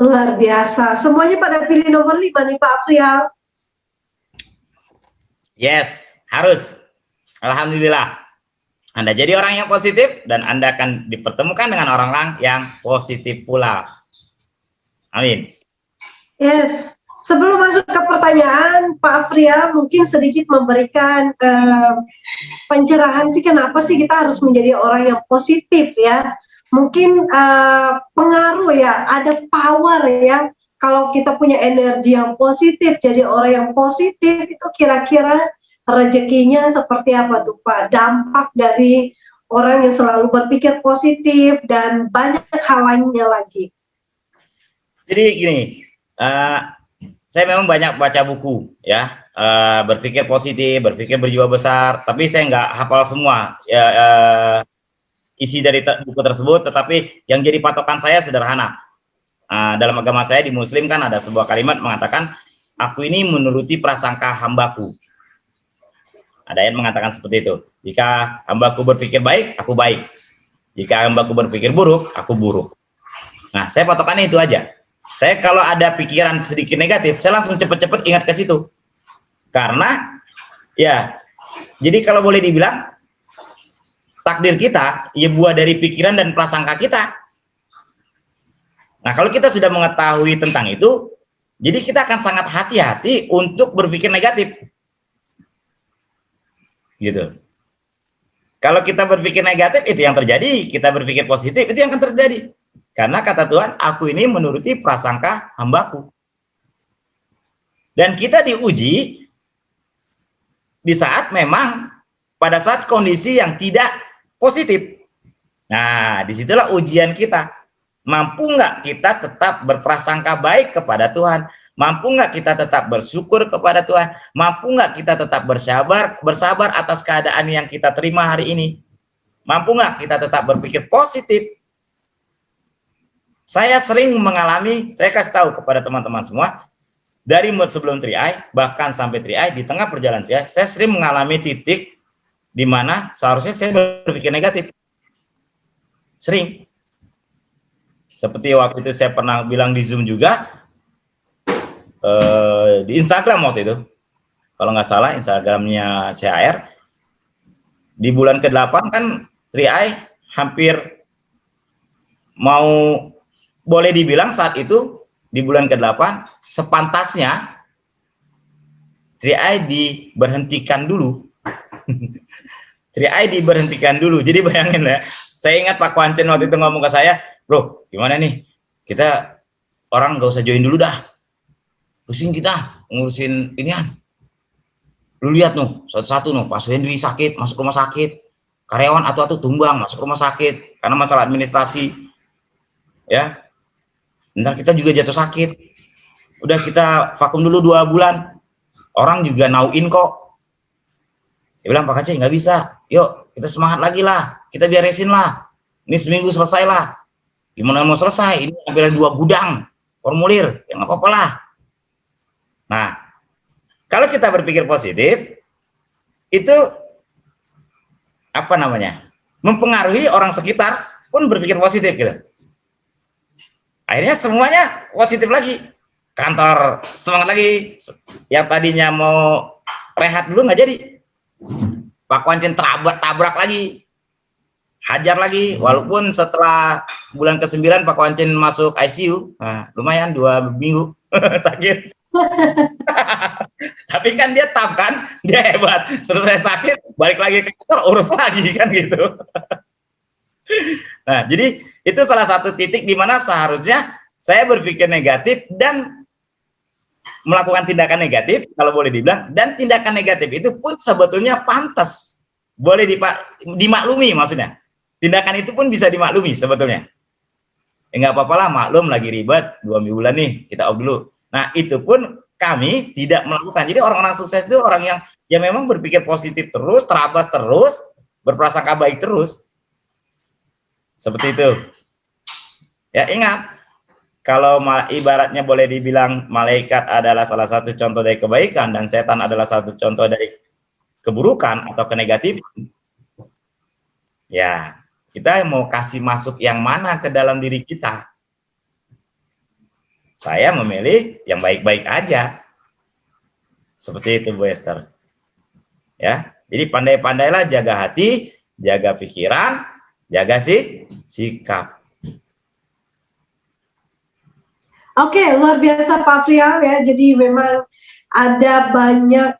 Luar biasa. Semuanya pada pilih nomor 5 nih Pak Afrial. Yes, harus. Alhamdulillah. Anda jadi orang yang positif dan Anda akan dipertemukan dengan orang-orang yang positif pula. Amin. Yes. Sebelum masuk ke pertanyaan, Pak Afrial mungkin sedikit memberikan pencerahan sih kenapa sih kita harus menjadi orang yang positif ya. Mungkin pengaruh ya, ada power ya. Kalau kita punya energi yang positif, jadi orang yang positif itu kira-kira rezekinya seperti apa tuh Pak? Dampak dari orang yang selalu berpikir positif dan banyak hal lainnya lagi. Jadi gini, saya memang banyak baca buku ya, berpikir positif, berpikir berjiwa besar, tapi saya nggak hafal semua ya, isi dari buku tersebut, tetapi yang jadi patokan saya sederhana. Dalam agama saya di Muslim kan ada sebuah kalimat mengatakan, aku ini menuruti prasangka hambaku. Ada yang mengatakan seperti itu, jika hambaku berpikir baik, aku baik. Jika hambaku berpikir buruk, aku buruk. Nah, saya patokannya itu aja. Saya kalau ada pikiran sedikit negatif, saya langsung cepet-cepet ingat ke situ. Karena, ya, jadi kalau boleh dibilang, takdir kita, ya buah dari pikiran dan prasangka kita. Nah, kalau kita sudah mengetahui tentang itu, jadi kita akan sangat hati-hati untuk berpikir negatif. Gitu. Kalau kita berpikir negatif, itu yang terjadi. Kita berpikir positif, itu yang akan terjadi. Karena kata Tuhan, aku ini menuruti prasangka hambaku. Dan kita diuji di saat memang pada saat kondisi yang tidak positif. Nah, disitulah ujian kita. Mampu nggak kita tetap berprasangka baik kepada Tuhan? Mampu nggak kita tetap bersyukur kepada Tuhan? Mampu nggak kita tetap bersabar atas keadaan yang kita terima hari ini? Mampu nggak kita tetap berpikir positif? Saya sering mengalami, saya kasih tahu kepada teman-teman semua, dari sebelum 3i, bahkan sampai 3i, di tengah perjalanan 3i, saya sering mengalami titik di mana seharusnya saya berpikir negatif. Sering. Seperti waktu itu saya pernah bilang di Zoom juga, di Instagram waktu itu, kalau nggak salah Instagramnya CHR, di bulan ke-8 kan 3i hampir mau, boleh dibilang saat itu di bulan ke-8 sepantasnya 3i diberhentikan dulu. 3i diberhentikan dulu. Jadi bayangin ya, saya ingat Pak Kwancen waktu itu ngomong ke saya, bro, gimana nih, kita orang nggak usah join dulu dah, pusing kita ngurusin inian. Lu lihat nuh, satu-satu nuh, Pak Suhendri sakit, masuk rumah sakit, karyawan atau tumbang, masuk rumah sakit, karena masalah administrasi, ya, ntar kita juga jatuh sakit, udah kita vakum dulu 2 bulan, orang juga nauin kok. Saya bilang, Pak Aceh nggak bisa, yuk kita semangat lagi lah, kita beresin lah, ini seminggu selesai lah. Gimana mau selesai, ini hampir 2 gudang formulir, ya nggak apa-apa lah. Nah, kalau kita berpikir positif, itu apa namanya, mempengaruhi orang sekitar pun berpikir positif gitu. Akhirnya semuanya positif lagi, kantor semangat lagi, yang tadinya mau rehat dulu nggak jadi, Pak Kwancen tabrak lagi, hajar lagi, walaupun setelah bulan ke-9 Pak Kwancen masuk ICU, nah, lumayan 2 minggu sakit. Tapi kan dia tough kan, dia hebat, selesai sakit balik lagi ke kantor, urus lagi kan gitu. Nah, jadi itu salah satu titik di mana seharusnya saya berpikir negatif dan melakukan tindakan negatif, kalau boleh dibilang, dan tindakan negatif itu pun sebetulnya pantas, boleh dimaklumi, maksudnya tindakan itu pun bisa dimaklumi sebetulnya. Nggak apa-apa lah, maklum lagi ribet 2 bulan nih, kita off dulu. Nah, itu pun kami tidak melakukan. Jadi orang-orang sukses itu orang yang memang berpikir positif terus, terabas terus, berprasangka baik terus, seperti itu. Ya, ingat, kalau ibaratnya boleh dibilang malaikat adalah salah satu contoh dari kebaikan dan setan adalah satu contoh dari keburukan atau kenegatifan, ya kita mau kasih masuk yang mana ke dalam diri kita? Saya memilih yang baik-baik aja, seperti itu Bu Esther. Ya, jadi pandai-pandailah jaga hati, jaga pikiran, jaga sikap. Oke, luar biasa Pak Frial ya. Jadi memang ada banyak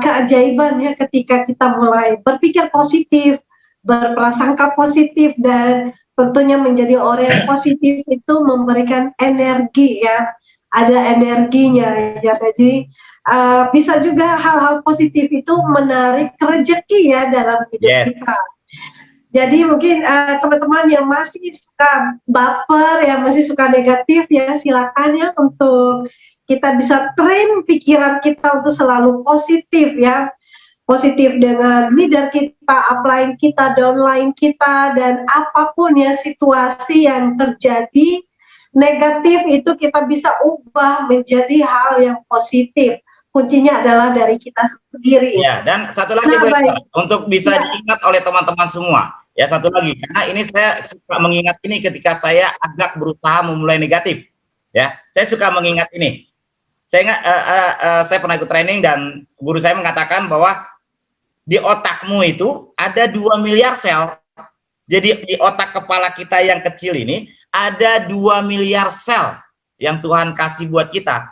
keajaiban ya ketika kita mulai berpikir positif, berprasangka positif, dan tentunya menjadi orang yang positif itu memberikan energi ya. Ada energinya ya. Jadi bisa juga hal-hal positif itu menarik rezeki ya dalam hidup kita. Jadi mungkin teman-teman yang masih suka baper, yang masih suka negatif ya, silakan ya untuk kita bisa train pikiran kita untuk selalu positif ya. Positif dengan leader kita, upline kita, downline kita, dan apapun ya situasi yang terjadi negatif itu kita bisa ubah menjadi hal yang positif. Kuncinya adalah dari kita sendiri. Ya, dan satu lagi untuk bisa diingat oleh teman-teman semua. Ya, satu lagi, karena ini saya suka mengingat ini ketika saya agak berusaha memulai negatif. Ya, saya suka mengingat ini. Saya ingat, saya pernah ikut training dan guru saya mengatakan bahwa di otakmu itu ada 2 miliar sel. Jadi di otak kepala kita yang kecil ini ada 2 miliar sel yang Tuhan kasih buat kita.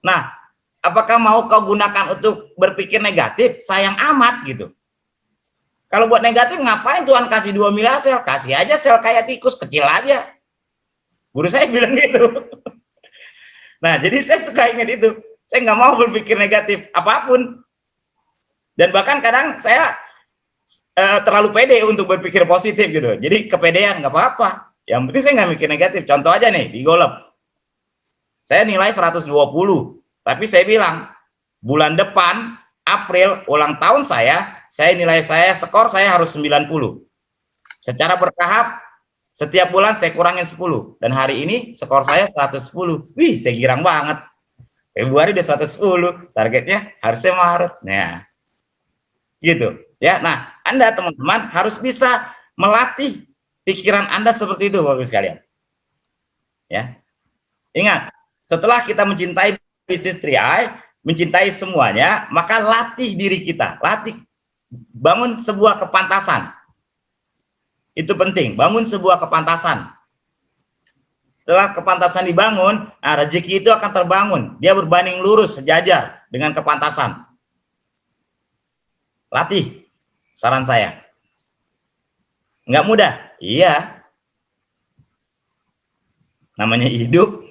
Nah, apakah mau kau gunakan untuk berpikir negatif? Sayang amat gitu. Kalau buat negatif ngapain Tuhan kasih 2 miliar sel? Kasih aja sel kayak tikus, kecil aja. Guru saya bilang gitu. Nah, jadi saya suka ingat itu. Saya nggak mau berpikir negatif apapun. Dan bahkan kadang saya terlalu pede untuk berpikir positif gitu. Jadi kepedean nggak apa-apa. Yang penting saya nggak mikir negatif. Contoh aja nih, di golf. Saya nilai 120. Tapi saya bilang, bulan depan, April, ulang tahun saya skor saya harus 90. Secara bertahap, setiap bulan saya kurangin 10. Dan hari ini skor saya 110. Wih, saya girang banget. Februari udah 110, targetnya harusnya Maret. Nah, gitu. Ya, nah, Anda teman-teman harus bisa melatih pikiran Anda seperti itu, Bapak Ibu sekalian. Ya. Ingat, setelah kita mencintai bisnis 3i, mencintai semuanya, maka latih diri kita, latih bangun sebuah kepantasan. Itu penting, bangun sebuah kepantasan. Setelah kepantasan dibangun, nah, rezeki itu akan terbangun. Dia berbanding lurus, sejajar dengan kepantasan. Latih, saran saya. Nggak mudah? Iya. Namanya hidup.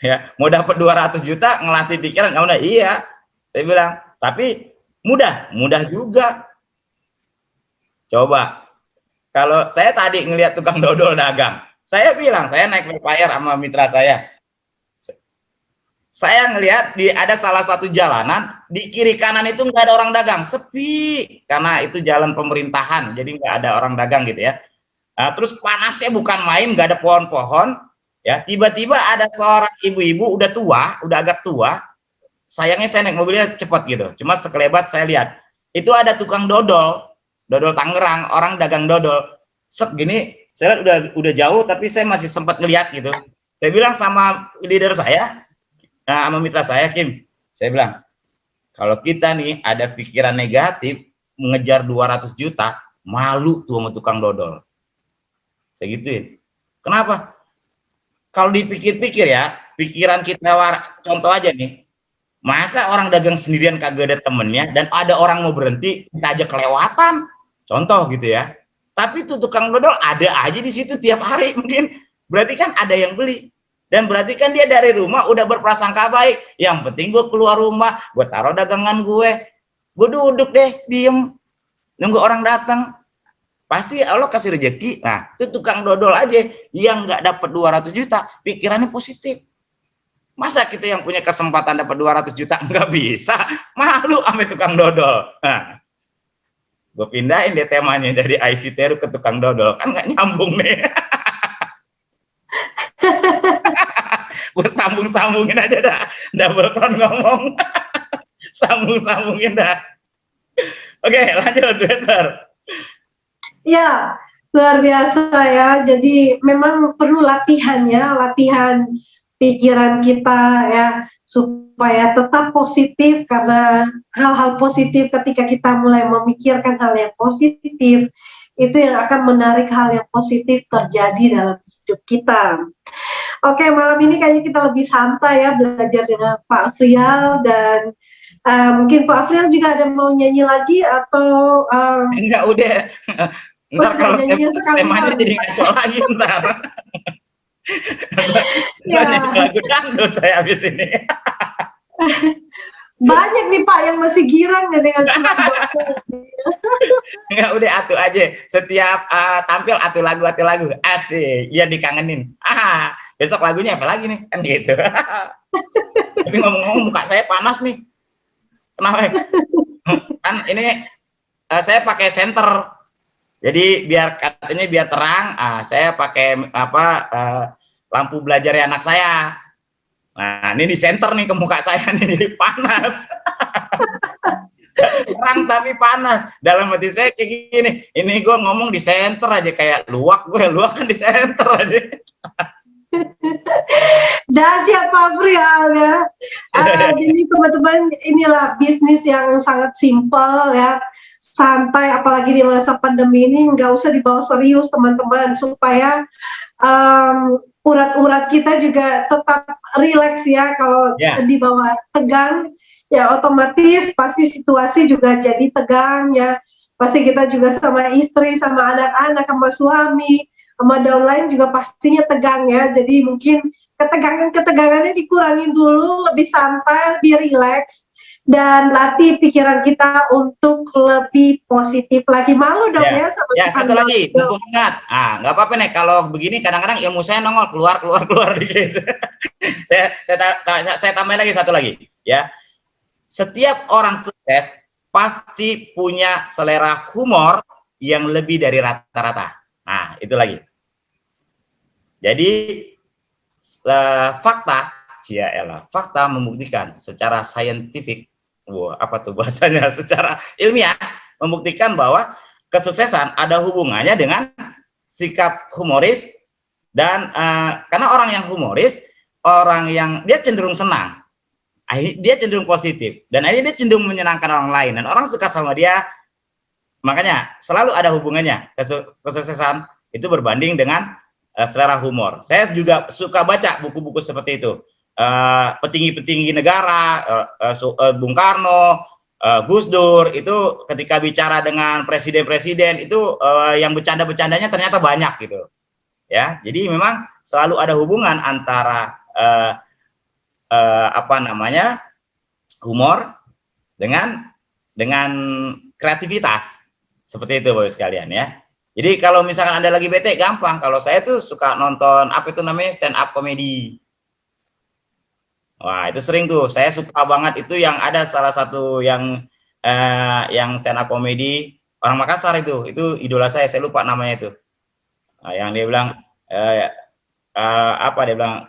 Ya, mau dapat 200 juta, ngelatih pikiran, nggak mudah? Iya. Saya bilang, tapi mudah juga. Coba. Kalau saya tadi ngelihat tukang dodol dagang, saya bilang, saya naik Flyer sama mitra saya. Saya ngelihat ada salah satu jalanan, di kiri kanan itu nggak ada orang dagang, sepi. Karena itu jalan pemerintahan, jadi nggak ada orang dagang gitu ya. Nah, terus panasnya bukan main, nggak ada pohon-pohon. Ya, tiba-tiba ada seorang ibu-ibu udah tua, udah agak tua. Sayangnya saya naik mobilnya cepat gitu. Cuma sekelebat saya lihat, itu ada tukang dodol Tangerang, orang dagang dodol. Sep gini, saya lihat udah jauh, tapi saya masih sempat ngeliat gitu. Saya bilang sama leader saya, sama mitra saya, Kim, saya bilang, kalau kita nih ada pikiran negatif, mengejar 200 juta, malu tuh sama tukang dodol. Saya gituin. Kenapa? Kalau dipikir-pikir ya, pikiran kita, contoh aja nih, masa orang dagang sendirian kagak ada temennya, dan ada orang mau berhenti, kita aja kelewatan, contoh gitu ya. Tapi tuh tukang dodol ada aja di situ tiap hari mungkin, berarti kan ada yang beli. Dan berarti kan dia dari rumah udah berprasangka baik. Yang penting gue keluar rumah, gue taruh dagangan gue duduk deh, diem, nunggu orang datang. Pasti Allah kasih rezeki. Nah, itu tukang dodol aja yang nggak dapat 200 juta, pikirannya positif. Masa kita yang punya kesempatan dapat 200 juta nggak bisa? Malu sama tukang dodol. Nah, gue pindahin deh temanya dari ICT ke tukang dodol. Kan nggak nyambung nih. Gue sambung-sambungin aja dah, double con ngomong. Sambung-sambungin dah. Oke, lanjut, Esther. Ya, luar biasa ya. Jadi memang perlu latihannya, latihan pikiran kita ya, supaya tetap positif, karena hal-hal positif ketika kita mulai memikirkan hal yang positif, itu yang akan menarik hal yang positif terjadi dalam hidup kita. Oke, malam ini kayaknya kita lebih santai ya, belajar dengan Pak Afrial, dan mungkin Pak Afrial juga ada mau nyanyi lagi atau enggak, udah. Ntar kalau temanya jadi ngaco lagi ntar. Ya. Nyanyi lagu dangdut saya habis ini. Banyak nih Pak yang masih girang dengan Enggak, udah atuh aja. Setiap tampil atuh lagu. Asik, iya dikangenin. Besok lagunya apa lagi nih? Kan gitu. Tapi ngomong-ngomong muka saya panas nih. Kenapa? Kan ini saya pakai senter. Jadi katanya biar terang, saya pakai lampu belajar anak saya. Nah, ini di senter nih ke muka saya nih, jadi panas. Terang tapi panas. Dalam hati saya kayak gini, ini gue ngomong di senter aja, kayak luak kan di senter aja. Dahsyat Pak Frial ya. Jadi teman-teman, inilah bisnis yang sangat simpel ya, santai, apalagi di masa pandemi ini, nggak usah dibawa serius teman-teman, supaya urat-urat kita juga tetap rileks ya. Kalau dibawa tegang ya otomatis pasti situasi juga jadi tegang ya. Pasti kita juga sama istri, sama anak-anak, sama suami, sama downline juga pastinya tegang ya. Jadi mungkin ketegangannya dikurangin dulu, lebih santai, lebih rileks, dan latih pikiran kita untuk lebih positif lagi. Malu dong ya sama satu lagi, mumpung ingat. Nggak apa-apa nih kalau begini, kadang-kadang ilmu saya nongol keluar dikit. saya tambah lagi satu lagi ya. Setiap orang sukses pasti punya selera humor yang lebih dari rata-rata. Nah, itu lagi. Jadi fakta, fakta membuktikan secara saintifik, apa tuh bahasanya, secara ilmiah membuktikan bahwa kesuksesan ada hubungannya dengan sikap humoris dan karena orang yang humoris, orang yang dia cenderung senang, dia cenderung positif, dan akhirnya dia cenderung menyenangkan orang lain, dan orang suka sama dia. Makanya selalu ada hubungannya kesuksesan itu berbanding dengan selera humor. Saya juga suka baca buku-buku seperti itu. Petinggi-petinggi negara, Bung Karno, Gus Dur, itu ketika bicara dengan presiden-presiden itu yang bercanda-bercandanya ternyata banyak gitu. Ya, jadi memang selalu ada hubungan antara humor dengan kreativitas. Seperti itu Bapak sekalian ya. Jadi kalau misalkan Anda lagi bete, gampang. Kalau saya tuh suka nonton apa itu namanya, stand up comedy. Wah, itu sering tuh. Saya suka banget itu, yang ada salah satu yang stand up comedy orang Makassar itu idola saya lupa namanya itu. Nah, yang dia bilang dia bilang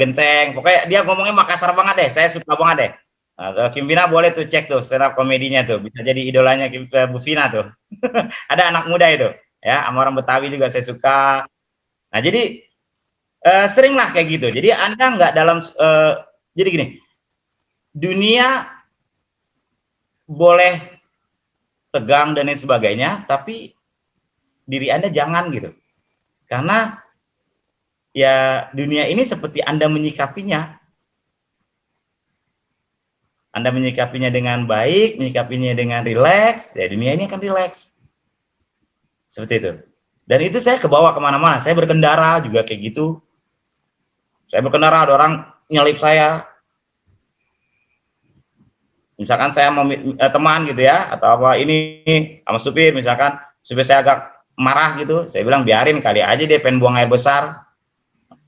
genteng. Pokoknya dia ngomongnya Makassar banget deh. Saya suka banget deh. Nah, Kim Vina boleh tuh cek tuh stand up komedinya tuh, bisa jadi idolanya Bu Vina tuh. Ada anak muda itu ya, sama orang Betawi juga saya suka. Nah, jadi sering lah kayak gitu. Jadi Anda nggak dalam jadi gini, dunia boleh tegang dan lain sebagainya, tapi diri Anda jangan gitu. Karena ya dunia ini seperti Anda menyikapinya. Anda menyikapinya dengan baik, menyikapinya dengan rileks, ya dunia ini akan rileks. Seperti itu. Dan itu saya kebawa kemana-mana. Saya berkendara juga kayak gitu. Saya berkendara, ada orang nyelip saya. Misalkan saya mau teman gitu ya, atau apa ini sama supir, misalkan supir saya agak marah gitu, saya bilang biarin kali aja dia pengen buang air besar.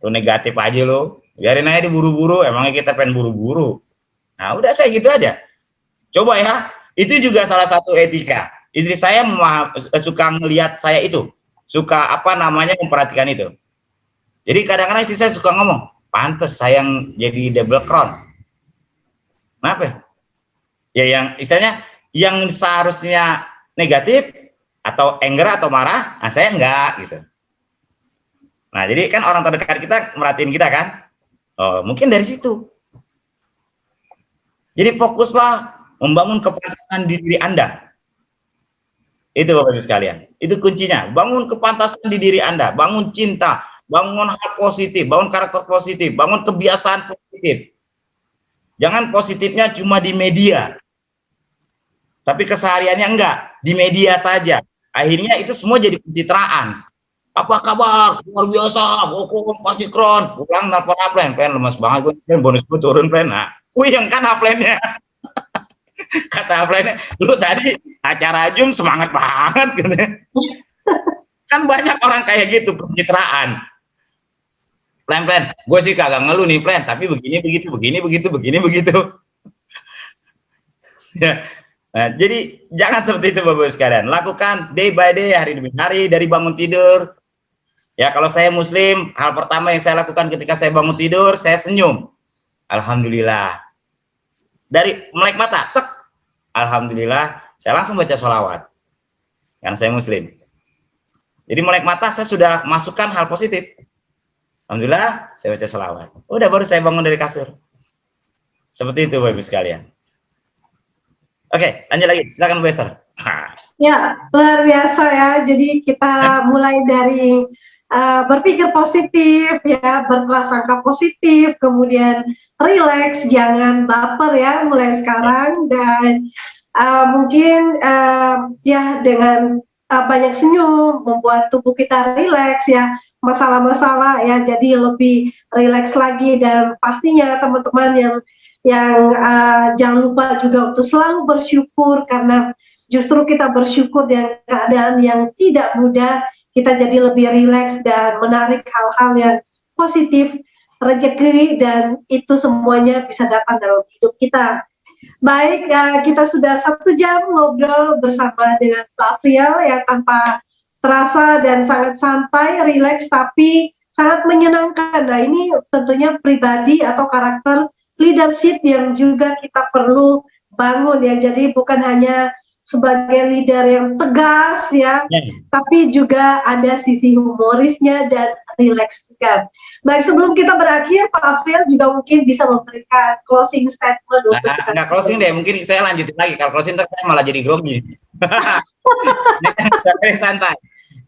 Lu negatif aja lu. Biarin aja diburu-buru, emangnya kita pengen buru-buru. Nah, udah saya gitu aja. Coba ya, itu juga salah satu etika. Istri saya suka melihat saya itu, suka memperhatikan itu. Jadi kadang-kadang istri saya suka ngomong, pantes saya yang jadi double crown. Kenapa? Ya yang istilahnya yang seharusnya negatif atau anger atau marah, nah saya enggak gitu. Nah, jadi kan orang terdekat kita merhatiin kita kan. Oh, mungkin dari situ. Jadi fokuslah membangun kepantasan di diri Anda. Itu Bapak Ibu sekalian. Itu kuncinya. Bangun kepantasan di diri Anda. Bangun cinta. Bangun hal positif. Bangun karakter positif. Bangun kebiasaan positif. Jangan positifnya cuma di media. Tapi kesehariannya enggak. Di media saja. Akhirnya itu semua jadi pencitraan. Apa kabar? Luar biasa. Hukum pasti kron. Pulang nelfon upline. Pen lemas banget. Bonus gue turun pen. Nah. Yang kan upline-nya. Kata upline-nya, lu tadi acara Zoom semangat banget gitu. Kan banyak orang kayak gitu, pencitraan. Plan, gue sih kagak ngeluh nih plan, tapi begini begitu. Ya. Nah, jadi jangan seperti itu Bapak sekalian. Lakukan day by day, hari demi hari, dari bangun tidur. Ya, kalau saya Muslim, hal pertama yang saya lakukan ketika saya bangun tidur, saya senyum. Alhamdulillah. Dari melek mata, tek, alhamdulillah, saya langsung baca sholawat. Karena saya Muslim. Jadi melek mata saya sudah masukkan hal positif. Alhamdulillah, saya baca sholawat. Udah baru saya bangun dari kasur. Seperti itu Bapak Ibu sekalian. Oke, lanjut lagi. Silakan Bu Esther. Ya, luar biasa ya. Jadi kita mulai dari berpikir positif ya, berprasangka positif, kemudian rileks, jangan baper ya mulai sekarang, dan mungkin ya dengan banyak senyum membuat tubuh kita rileks ya, masalah-masalah ya jadi lebih rileks lagi. Dan pastinya teman-teman yang jangan lupa juga untuk selalu bersyukur, karena justru kita bersyukur dengan keadaan yang tidak mudah, kita jadi lebih rileks dan menarik hal-hal yang positif, rezeki, dan itu semuanya bisa datang dalam hidup kita. Baik, kita sudah 1 jam ngobrol bersama dengan Pak Afriel ya, tanpa terasa dan sangat santai, rileks, tapi sangat menyenangkan. Nah, ini tentunya pribadi atau karakter leadership yang juga kita perlu bangun ya. Jadi bukan hanya sebagai leader yang tegas ya, tapi juga ada sisi humorisnya dan rileks juga. Baik, sebelum kita berakhir, Pak Afril juga mungkin bisa memberikan closing statement untuk kita. Nggak closing deh, mungkin saya lanjutin lagi. Kalau closing saya malah jadi grogi. Santai.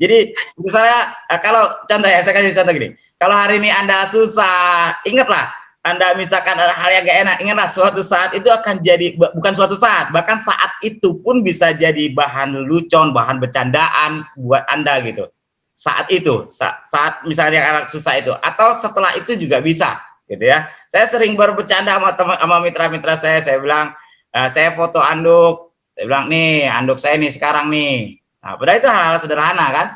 Jadi misalnya kalau contoh ya, saya kasih contoh gini. Kalau hari ini Anda susah, ingatlah Anda misalkan ada hal yang gak enak, ingatlah suatu saat itu akan jadi, bukan suatu saat, bahkan saat itu pun bisa jadi bahan lelucon, bahan bercandaan buat Anda gitu. Saat itu, saat misalnya anak susah itu, atau setelah itu juga bisa gitu ya. Saya sering bercanda sama mitra-mitra saya bilang, saya foto anduk, saya bilang nih anduk saya nih sekarang nih. Nah, padahal itu hal-hal sederhana kan.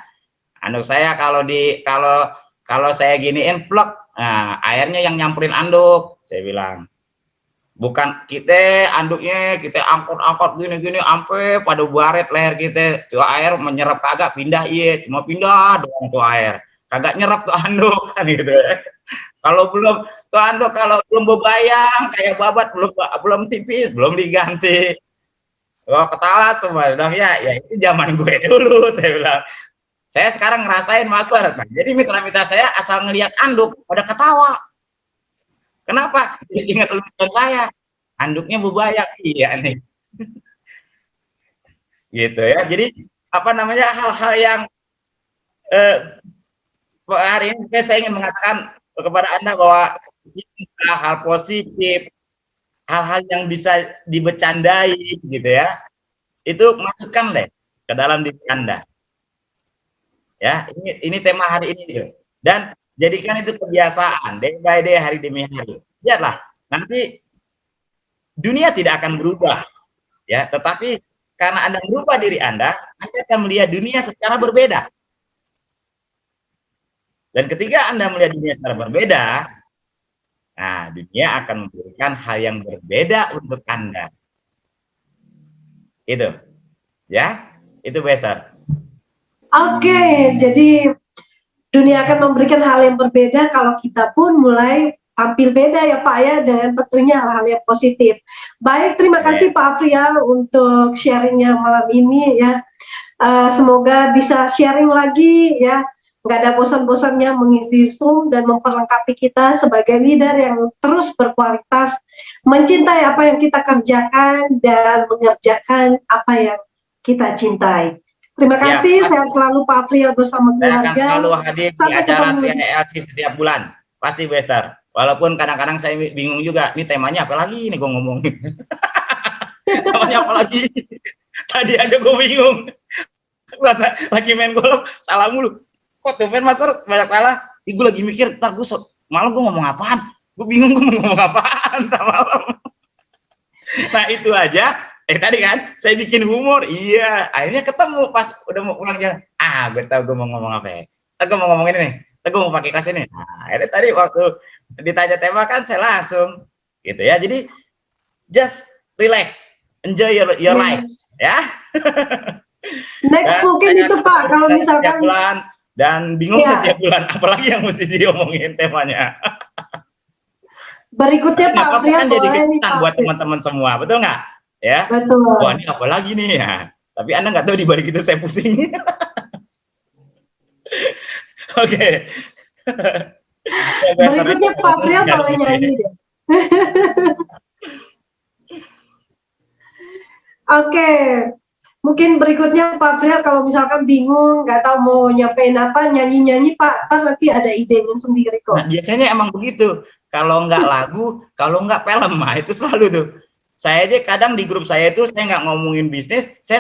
Anduk saya kalau saya giniin plek, nah, airnya yang nyampurin anduk, saya bilang. Bukan kita anduknya kita angkot gini-gini sampai pada baret leher kita. Tuh air menyerap kagak pindah iya, cuma pindah doang tuh air. Kagak nyerap tuh anduk kan gitu. Kalau belum tuh anduk kalau belum bebayang kayak babat belum tipis, belum diganti. Oh, ketawa semua bilang ya itu zaman gue dulu, saya bilang. Saya sekarang ngerasain master. Nah, jadi mitra-mitra saya asal ngelihat anduk pada ketawa. Kenapa? Ingat lelucon saya. Anduknya bebayang. Iya nih. Gitu ya. Jadi apa namanya hal-hal yang hari ini saya ingin mengatakan kepada Anda bahwa hal positif, hal-hal yang bisa dibecandai gitu ya. Itu masukkan deh ke dalam diri Anda. Ya, ini tema hari ini gitu. Dan jadikan itu kebiasaan day by day, hari demi hari. Lihatlah, nanti dunia tidak akan berubah ya, tetapi karena Anda merubah diri Anda akan melihat dunia secara berbeda. Dan ketika Anda melihat dunia secara berbeda, nah dunia akan memberikan hal yang berbeda untuk Anda. Itu. Ya, itu Bester. Oke, jadi dunia akan memberikan hal yang berbeda kalau kita pun mulai tampil beda ya Pak ya, dengan tentunya hal-hal yang positif. Baik, terima kasih Pak Afril untuk sharingnya malam ini ya. Semoga bisa sharing lagi ya, nggak ada bosan-bosannya mengisi Zoom dan memperlengkapi kita sebagai leader yang terus berkualitas, mencintai apa yang kita kerjakan dan mengerjakan apa yang kita cintai. Terima kasih, sehat selalu Pak Afril bersama keluarga. Saya akan selalu hadir di acara TRILC setiap bulan, pasti Bester. Walaupun kadang-kadang saya bingung juga, ini temanya apa lagi ini gue ngomongin. Temanya apa lagi? Tadi aja gue bingung. Lagi main golf, salah mulu. Kok tuh Master banyak salah? Gue lagi mikir, ntar gue malam gue ngomong apaan? Gue bingung gue mau ngomong apaan malam. Nah itu aja. Tadi kan saya bikin humor, iya. Akhirnya ketemu pas udah mau pulang jalan. Gue tahu gue mau ngomong apa ya. Gue mau ngomong ini nih. Gue mau pakai kelas ini. Nah, akhirnya tadi waktu ditanya tema kan saya langsung gitu ya. Jadi just relax, enjoy your life, ya. Next mungkin itu Pak, kalau misalkan bulan dan bingung setiap bulan, apalagi yang mesti diomongin temanya. Berikutnya Pak Afril kan jadi kejutan buat teman-teman semua, betul nggak? Ya, betul. Wah ini apa lagi nih ya? Tapi Anda nggak tahu di balik itu saya pusing. Oke. Berikutnya Pak Afril boleh nyanyi deh. Oke. Mungkin berikutnya Pak Afril kalau misalkan bingung, nggak tahu mau nyampein apa, nyanyi-nyanyi Pak, kan nanti ada idenya sendiri kok. Nah, biasanya emang begitu. Kalau nggak lagu, kalau nggak film, nah itu selalu tuh. Saya aja kadang di grup saya itu saya nggak ngomongin bisnis, saya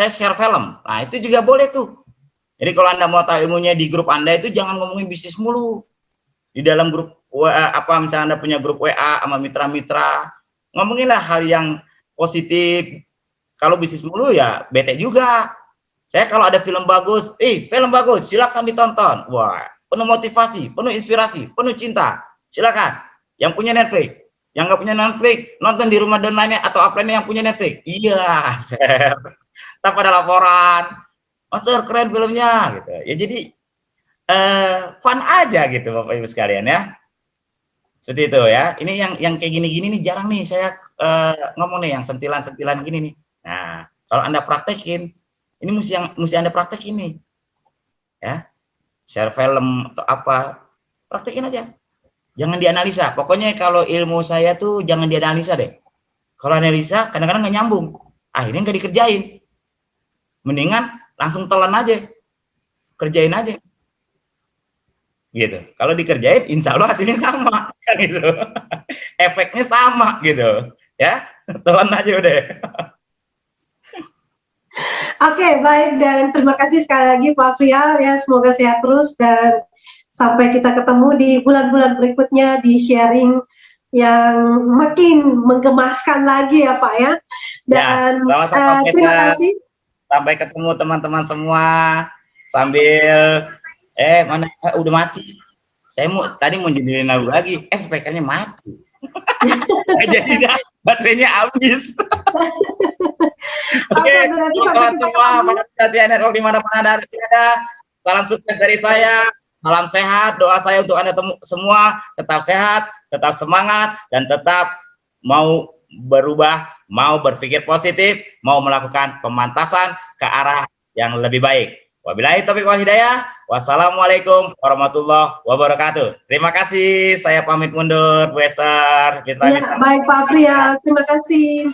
share film. Nah itu juga boleh tuh. Jadi kalau Anda mau tahu ilmunya di grup Anda itu jangan ngomongin bisnis mulu. Di dalam grup WA, apa misalnya Anda punya grup WA sama mitra-mitra, ngomonginlah hal yang positif. Kalau bisnis mulu ya bete juga. Saya kalau ada film bagus, film bagus, silakan ditonton. Wah, penuh motivasi, penuh inspirasi, penuh cinta. Silakan. Yang punya Netflix. Yang nggak punya Netflix, nonton di rumah dan lainnya atau upline yang punya Netflix. Iya, share. Tak pada laporan. Master keren filmnya gitu. Ya jadi fun aja gitu Bapak Ibu sekalian ya. Seperti itu ya. Ini yang kayak gini-gini nih jarang nih saya ngomong nih yang sentilan-sentilan gini nih. Nah, kalau Anda praktekin, ini mesti Anda praktekin nih. Ya. Share film atau apa, praktekin aja. Jangan dianalisa. Pokoknya kalau ilmu saya tuh jangan dianalisa deh. Kalau analisa kadang-kadang nggak nyambung. Akhirnya nggak dikerjain. Mendingan langsung telan aja. Kerjain aja. Gitu. Kalau dikerjain insya Allah hasilnya sama gitu. Efeknya sama gitu ya, telan aja udah. Oke, baik, dan terima kasih sekali lagi Pak Frial ya, semoga sehat terus dan sampai kita ketemu di bulan-bulan berikutnya di sharing yang makin menggemaskan lagi ya Pak ya. Dan ya, sama-sama terima kasih. Sampai ketemu teman-teman semua. Sambil mana udah mati. Saya tadi mau jadiin lagi, speakernya mati. Jadi baterainya habis. Oke, teman-teman semua, pada Satya Network dimanapun Anda ada, salam sukses dari saya, salam sehat, doa saya untuk Anda semua, tetap sehat, tetap semangat, dan tetap mau berubah, mau berpikir positif, mau melakukan pemantasan ke arah yang lebih baik. Wabillahi taufiq wal hidayah. Wassalamualaikum warahmatullahi wabarakatuh. Terima kasih. Saya pamit mundur, Bu Esther. Ya, baik Pak Frial. Terima kasih.